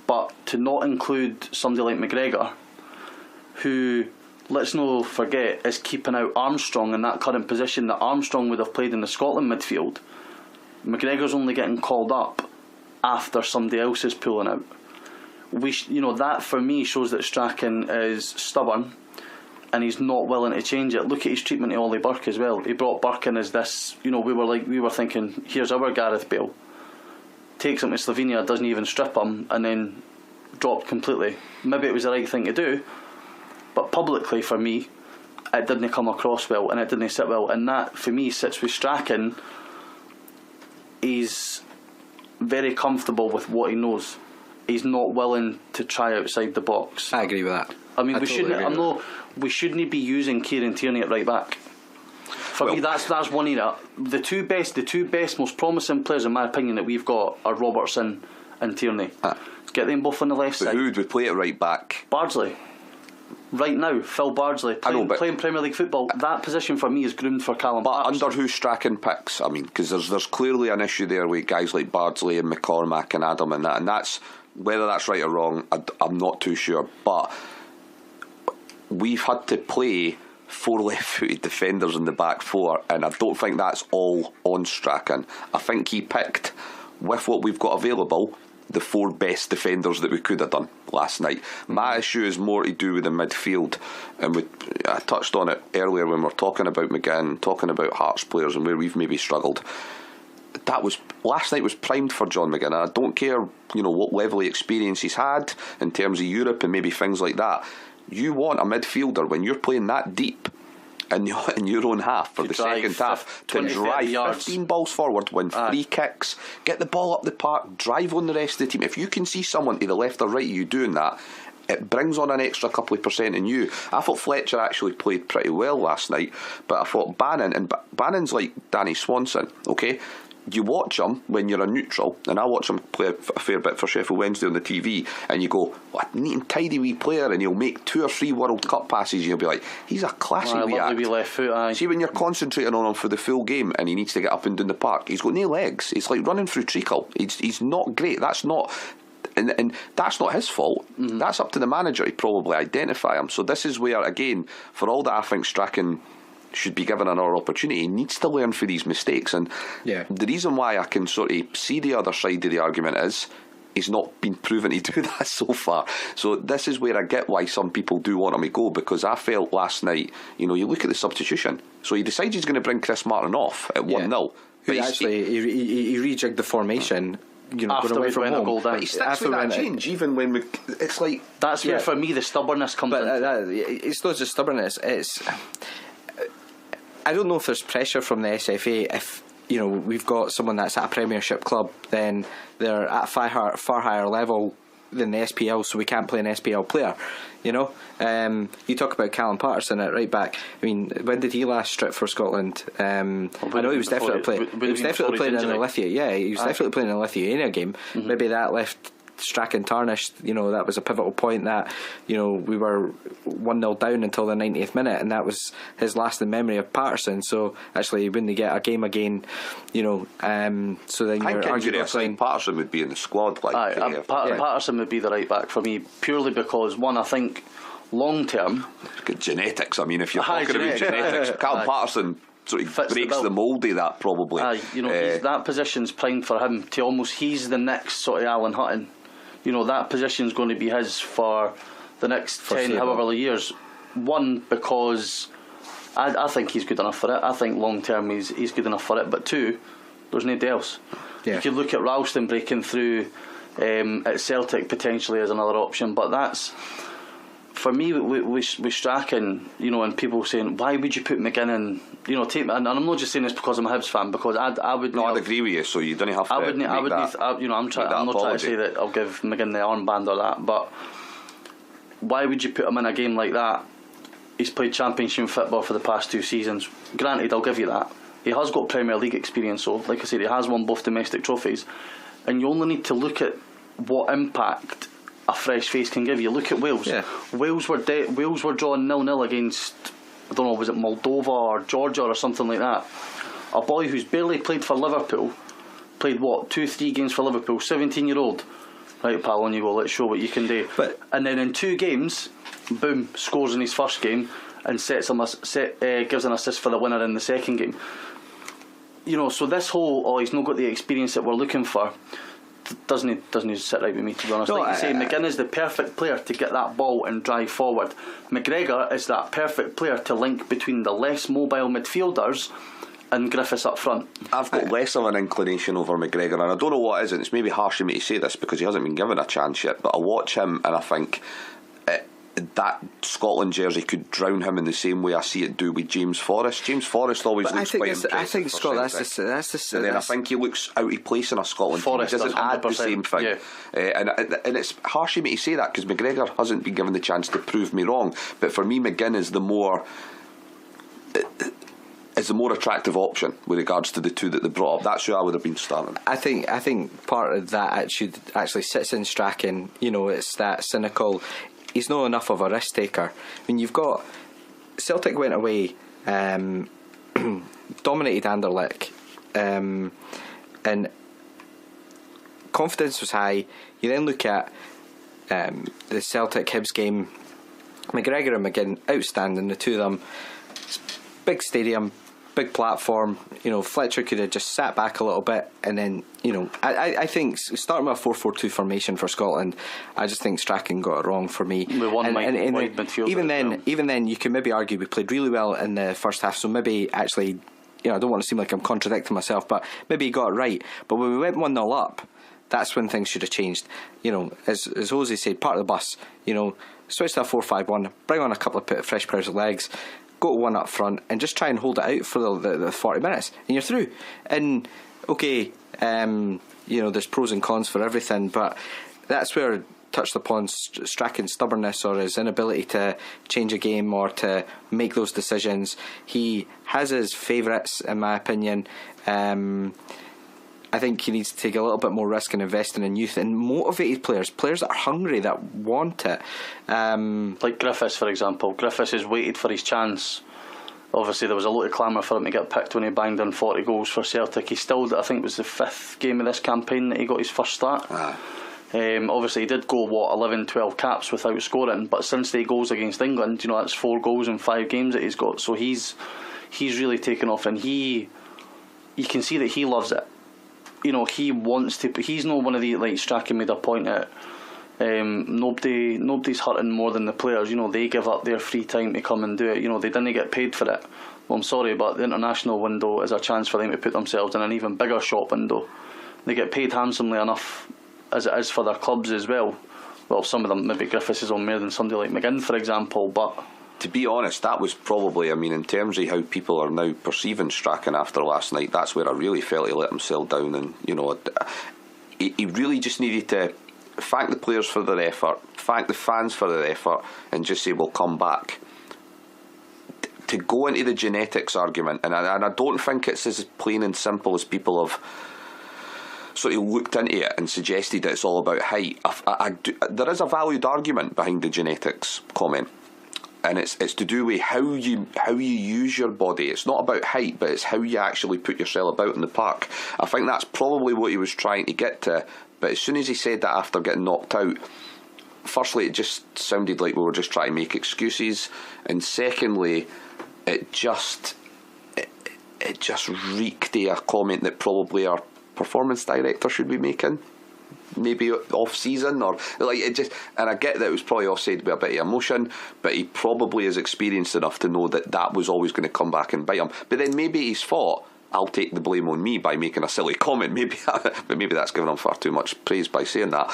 But to not include somebody like McGregor, who, let's not forget, is keeping out Armstrong in that current position that Armstrong would have played in the Scotland midfield. McGregor's only getting called up after somebody else is pulling out. That for me shows that Strachan is stubborn and he's not willing to change it. Look at his treatment of Ollie Burke as well. He brought Burke in as this. We were thinking, here's our Gareth Bale. Takes him to Slovenia, doesn't even strip him, and then dropped completely. Maybe it was the right thing to do, but publicly for me, it didn't come across well and it didn't sit well. And that for me sits with Strachan. He's very comfortable with what he knows. He's not willing to try outside the box. I agree with that. I mean, we shouldn't be using Kieran Tierney at right back. For me, that's one area. The two best, most promising players, in my opinion, that we've got are Robertson and Tierney. Get them both on the left side. Who would we play at right back? Bardsley. Right now, Phil Bardsley playing Premier League football. That position for me is groomed for Callum Paterson. But under who Strachan picks, because there's clearly an issue there with guys like Bardsley and McCormack and Adam and that's whether that's right or wrong. I'm not too sure, but we've had to play 4 left-footed defenders in the back 4, and I don't think that's all on Strachan. I think he picked, with what we've got available, the 4 best defenders that we could have done last night. My issue is more to do with the midfield, and I touched on it earlier when we were talking about McGinn, talking about Hearts players and where we've maybe struggled. Last night was primed for John McGinn. I don't care what level of experience he's had in terms of Europe and maybe things like that. You want a midfielder when you're playing that deep in your own half for the second half to drive 15 balls forward, win free kicks, get the ball up the park, drive on the rest of the team. If you can see someone to the left or right of you doing that, it brings on an extra couple of percent in you. I thought Fletcher actually played pretty well last night, but I thought Bannon's like Danny Swanson, okay? you watch him when you're a neutral, and I watch him play a fair bit for Sheffield Wednesday on the TV, and you go, what a neat and tidy wee player, and he'll make 2 or 3 World Cup passes, and you'll be like, he's a classy wee act. Wee left foot, aye. See, when you're concentrating on him for the full game and he needs to get up and down the park, he's got no legs. It's like running through treacle. He's not great. That's not... And that's not his fault. That's up to the manager to probably identify him. So this is where, again, for all that I think Strachan should be given another opportunity, he needs to learn for these mistakes. And the reason why I can sort of see the other side of the argument is he's not been proven to do that so far. So this is where I get why some people do want him to go, because I felt last night, you look at the substitution. So he decides he's going to bring Chris Martin off at 1-0. Who actually he rejigged the formation. After going away from home. a goal down. But he sticks with that change, even when it's like... That's where, for me, the stubbornness comes in. It's not just stubbornness. It's... I don't know if there's pressure from the SFA. If we've got someone that's at a Premiership club, then they're at a far higher level than the SPL, so we can't play an SPL player. You talk about Callum Patterson at right back. I mean, when did he last strip for Scotland? I know he was definitely playing. He was definitely playing in the Lithuania. Yeah, he was definitely playing in the Lithuania game. Maybe that left Strachan tarnished. That was a pivotal point that we were 1-0 down until the 90th minute, and that was his lasting memory of Patterson. So actually, when they get a game again, so then you're arguably playing. Patterson would be in the squad. Patterson would be the right back for me, purely because one, I think long term, good genetics. I mean, if you're talking about genetics, Callum Patterson sort of breaks the mould of that probably. That position's primed for him to almost. He's the next sort of Alan Hutton. That position's going to be his for the next 10 however years. One, because I think he's good enough for it. I think long term he's good enough for it. But 2, there's nobody else. You could look at Ralston breaking through at Celtic potentially as another option, but that's, for me, with Strachan, and people saying, why would you put McGinn in, and I'm not just saying this because I'm a Hibs fan, because I would... No, I'd agree with you, so you don't have to I'm not trying to say that I'll give McGinn the armband or that, but why would you put him in a game like that? He's played Championship football for the past 2 seasons. Granted, I'll give you that. He has got Premier League experience, so like I said, he has won both domestic trophies, and you only need to look at what impact a fresh face can give you. Look at Wales. Wales were drawn 0-0 against, I don't know, was it Moldova or Georgia or something like that. A boy who's barely played for Liverpool, played 2-3 games for Liverpool, 17-year-old. Right, pal, on you go, let's show what you can do. And then in 2 games, boom, scores in his first game and gives an assist for the winner in the second game. So this whole, he's not got the experience that we're looking for, doesn't sit right with me, to be honest. Like you say, McGinn is the perfect player to get that ball and drive forward. McGregor is that perfect player to link between the less mobile midfielders and Griffiths up front. I've got less of an inclination over McGregor, and I don't know what it is, and it's maybe harsh of me to say this because he hasn't been given a chance yet, but I watch him and I think that Scotland jersey could drown him in the same way I see it do with James Forrest. James Forrest always looks quite impressive. I think Scott, that's the. And then I think he looks out of place in a Scotland team. He doesn't add the same thing. And it's harsh of me to say that because McGregor hasn't been given the chance to prove me wrong. But for me, McGinn is the more attractive option with regards to the 2 that they brought up. That's who I would have been starting. I think part of that attitude actually sits in Strachan. It's that cynical. He's not enough of a risk taker. I mean, you've got Celtic went away, dominated Anderlecht, and confidence was high. You then look at the Celtic Hibs game. McGregor and McGinn outstanding, the 2 of them. Big stadium, big platform. Fletcher could have just sat back a little bit, and then I think starting with a 4-4-2 formation for Scotland, I just think Strachan got it wrong for me. Even then, you can maybe argue we played really well in the first half. So maybe actually, I don't want to seem like I'm contradicting myself, but maybe he got it right. But when we went 1-0 up, that's when things should have changed. As Jose said, part of the bus. Switch to a 4-5-1, bring on a couple of fresh pairs of legs. Go to 1 up front and just try and hold it out for the 40 minutes and you're through. And okay, there's pros and cons for everything, but that's where touched upon Strachan's stubbornness or his inability to change a game or to make those decisions. He has his favourites, in my opinion. I think he needs to take a little bit more risk in investing in youth and motivated players that are hungry, that want it. Like Griffiths, for example. Griffiths has waited for his chance. Obviously, there was a lot of clamour for him to get picked when he banged in 40 goals for Celtic. He still, I think it was the 5th game of this campaign that he got his first start. Obviously, he did go, 11, 12 caps without scoring, but since the goals against England, that's 4 goals in 5 games that he's got. So he's really taken off, and you can see that he loves it. He wants to. He's not one of the, like Strachan made a point at. Nobody's hurting more than the players. They give up their free time to come and do it. They didn't get paid for it. Well, I'm sorry, but the international window is a chance for them to put themselves in an even bigger shop window. They get paid handsomely enough as it is for their clubs as well. Well, some of them, maybe Griffiths is on more than somebody like McGinn, for example, but to be honest, that was probably, in terms of how people are now perceiving Strachan after last night, that's where I really felt he let himself down. And he really just needed to thank the players for their effort, thank the fans for their effort, and just say we'll come back. To go into the genetics argument, and I don't think it's as plain and simple as people have sort of looked into it and suggested that it's all about height. There is a valued argument behind the genetics comment, and it's to do with how you use your body. It's not about height, but it's how you actually put yourself about in the park. I think that's probably what he was trying to get to. But as soon as he said that after getting knocked out, firstly, it just sounded like we were just trying to make excuses, and secondly, it just reeked of a comment that probably our performance director should be making, maybe off season, or like it just. And I get that it was probably all said with a bit of emotion, but he probably is experienced enough to know that was always going to come back and bite him. But then maybe he's thought, I'll take the blame on me by making a silly comment. But maybe that's giving him far too much praise by saying that.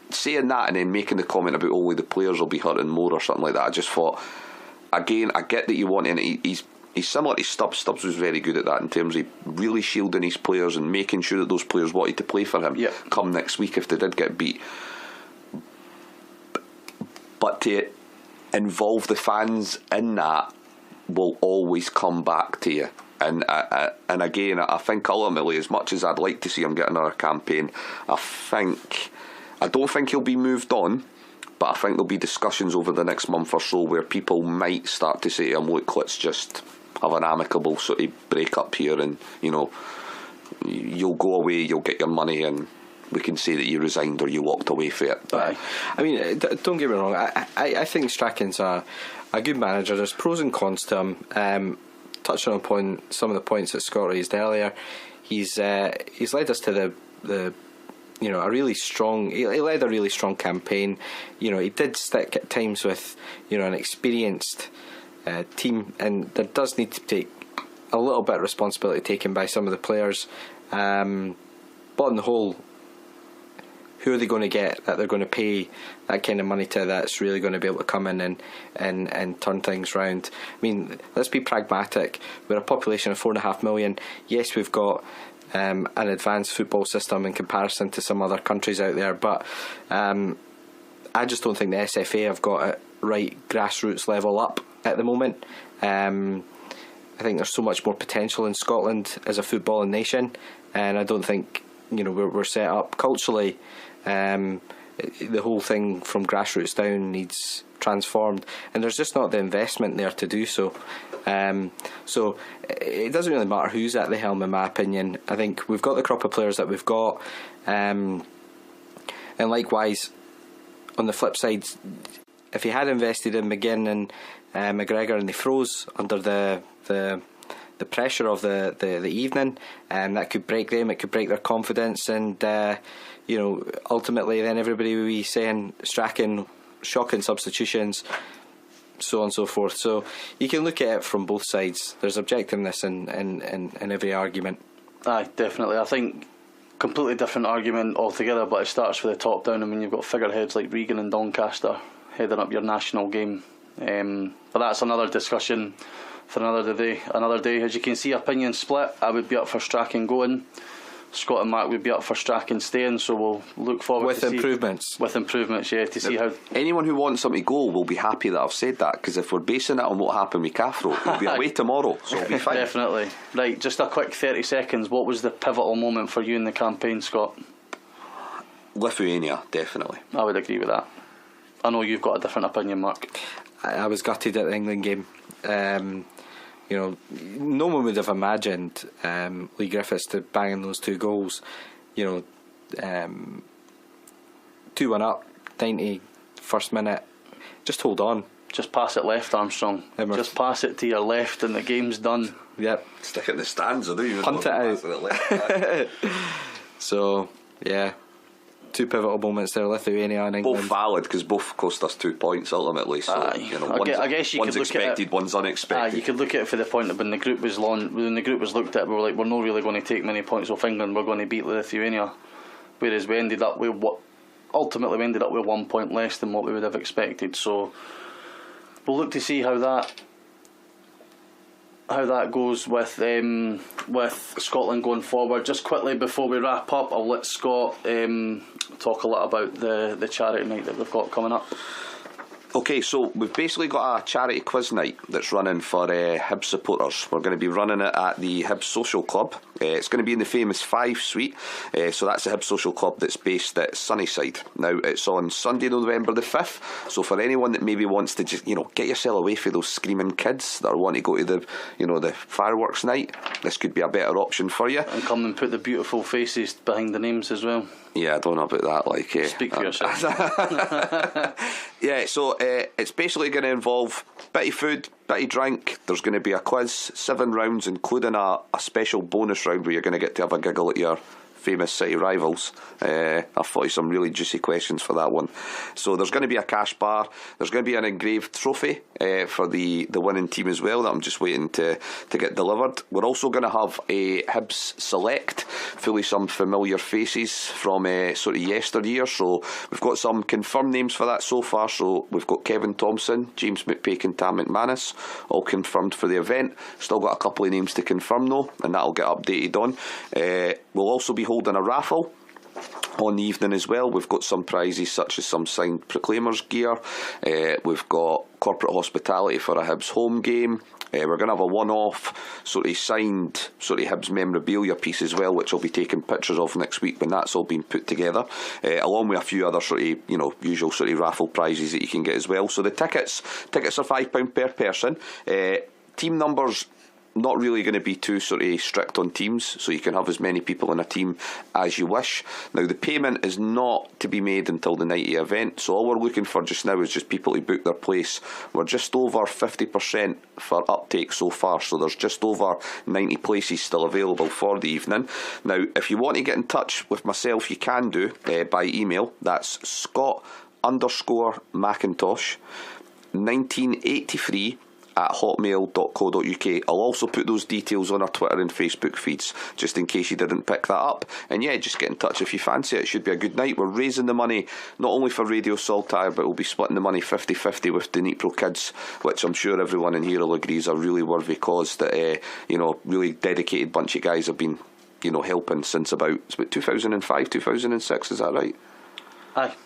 Saying that and then making the comment about only the players will be hurting more or something like that. I just thought, again, I get that you want, and he's similar to Stubbs. Stubbs was very good at that in terms of really shielding his players and making sure that those players wanted to play for him come next week if they did get beat. But to involve the fans in that will always come back to you. And again, I think ultimately, as much as I'd like to see him get another campaign, I don't think he'll be moved on, but I think there'll be discussions over the next month or so where people might start to say to him, look, let's just have an amicable sort of break up here, and you'll go away, you'll get your money, and we can say that you resigned or you walked away for it. But I mean, don't get me wrong, I think Strachan's a good manager. There's pros and cons to him. Touching on some of the points that Scott raised earlier, he's led us to the a really strong. He led a really strong campaign. He did stick at times with an experienced team, and there does need to take a little bit of responsibility taken by some of the players. But on the whole, who are they going to get that they're going to pay that kind of money to, that's really going to be able to come in and turn things round? I mean, let's be pragmatic. We're a population of 4.5 million. Yes, we've got an advanced football system in comparison to some other countries out there, but I just don't think the SFA have got it right grassroots level up at the moment. I think there's so much more potential in Scotland as a footballing nation, and I don't think we're set up culturally. The whole thing from grassroots down needs transformed, and there's just not the investment there to do so. So it doesn't really matter who's at the helm, in my opinion. I think we've got the crop of players that we've got, and likewise on the flip side, if he had invested in McGinn and McGregor and they froze under the pressure of the evening, that could break them, it could break their confidence, and ultimately then everybody will be saying Strachan, shocking substitutions, so on and so forth. So you can look at it from both sides. There's objectiveness in every argument. Aye, definitely. I think completely different argument altogether, but it starts with the top down. I mean, you've got figureheads like Regan and Doncaster heading up your national game, but that's another discussion for another day. As you can see, opinion split. I would be up for Strachan going. Scott and Mark would be up for Strachan staying, so we'll look forward With to improvements. With improvements, yeah, to see how. Anyone who wants them to go will be happy that I've said that, because if we're basing it on what happened with Cathro, we'll be away tomorrow, so it'll be fine. Definitely. Right, just a quick 30 seconds. What was the pivotal moment for you in the campaign, Scott? Lithuania, definitely. I would agree with that. I know you've got a different opinion, Mark. I was gutted at the England game. You know, no one would have imagined Lee Griffiths to bang in those 2 goals. You know, 2-1 up, 91st minute. Just hold on. Just pass it left, Armstrong. Just pass it to your left and the game's done. Yep. Stick it in the stands, I don't even Punt know it out. So, yeah. 2 pivotal moments there, Lithuania and England. Both valid, because both cost us 2 points ultimately. So you know, I guess you one's could look expected, at it, one's unexpected. You could look at it for the point that when the group was looked at, we were like, we're not really going to take many points off England. We're going to beat Lithuania, whereas we ended up with ultimately 1 point less than what we would have expected. So we'll look to see how that goes with Scotland going forward. Just quickly before we wrap up, I'll let Scott talk a lot about the charity night that we've got coming up. Okay, so we've basically got a charity quiz night that's running for Hibs supporters. We're going to be running it at the Hibs Social Club. It's going to be in the famous 5 suite. So that's the Hibs Social Club that's based at Sunnyside. Now, it's on Sunday, November the 5th. So for anyone that maybe wants to just, get yourself away from those screaming kids that want to go to the fireworks night, this could be a better option for you. And come and put the beautiful faces behind the names as well. Yeah, I don't know about that. Speak for yourself. Yeah, so it's basically going to involve bit of food, bit of drink. There's going to be a quiz, 7 rounds, including a special bonus round where you're going to get to have a giggle at your famous city rivals. I thought of some really juicy questions for that one. So there's going to be a cash bar. There's going to be an engraved trophy for the winning team as well that I'm just waiting to get delivered. We're also going to have a Hibs Select, fully some familiar faces from sort of yesteryear. So we've got some confirmed names for that so far. So we've got Kevin Thompson, James McPake and Tam McManus, all confirmed for the event. Still got a couple of names to confirm though, and that'll get updated on. We'll also be holding a raffle on the evening as well. We've got some prizes such as some signed Proclaimers gear. We've got corporate hospitality for a Hibs home game. We're going to have a one-off sort of signed sort of Hibs memorabilia piece as well, which I'll be taking pictures of next week when that's all been put together, along with a few other sort of usual sort of raffle prizes that you can get as well. So the tickets are £5 per person. Team numbers, not really going to be too sort of strict on teams, so you can have as many people in a team as you wish. Now the payment is not to be made until the night of the event, so all we're looking for just now is just people to book their place. We're just over 50% for uptake so far, so there's just over 90 places still available for the evening. Now if you want to get in touch with myself, you can do by email. That's Scott_McIntosh 1983 at hotmail.co.uk. I'll also put those details on our Twitter and Facebook feeds just in case you didn't pick that up. And yeah, just get in touch if you fancy it. It should be a good night. We're raising the money not only for Radio Saltire, but we'll be splitting the money 50-50 with Dnipro Kids, which I'm sure everyone in here will agree is a really worthy cause that really dedicated bunch of guys have been helping since about 2005, 2006, is that right?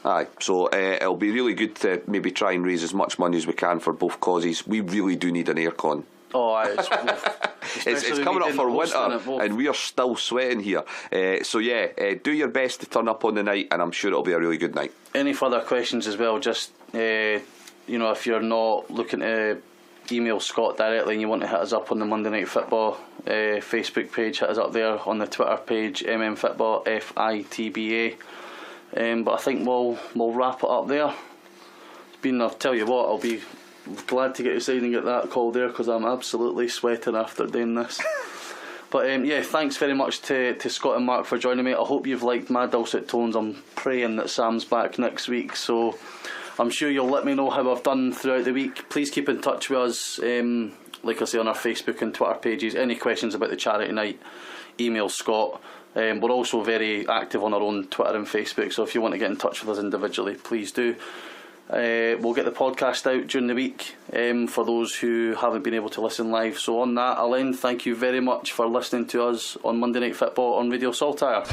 Aye. So it'll be really good to maybe try and raise as much money as we can for both causes. We really do need an aircon. Oh, aye. It's coming up for winter and we are still sweating here. So do your best to turn up on the night, and I'm sure it'll be a really good night. Any further questions as well, just if you're not looking to email Scott directly and you want to hit us up on the Monday Night Football Facebook page, hit us up there. On the Twitter page, MMFootball, FITBA. But I think we'll wrap it up there. I'll tell you what, I'll be glad to get aside and get that call there, because I'm absolutely sweating after doing this. But thanks very much to Scott and Mark for joining me. I hope you've liked my dulcet tones. I'm praying that Sam's back next week, so I'm sure you'll let me know how I've done throughout the week. Please keep in touch with us, like I say, on our Facebook and Twitter pages. Any questions about the charity night, email Scott. We're also very active on our own Twitter and Facebook, so if you want to get in touch with us individually, please do. We'll get the podcast out during the week for those who haven't been able to listen live. So on that, I'll end. Thank you very much for listening to us on Monday Night Football on Radio Saltire.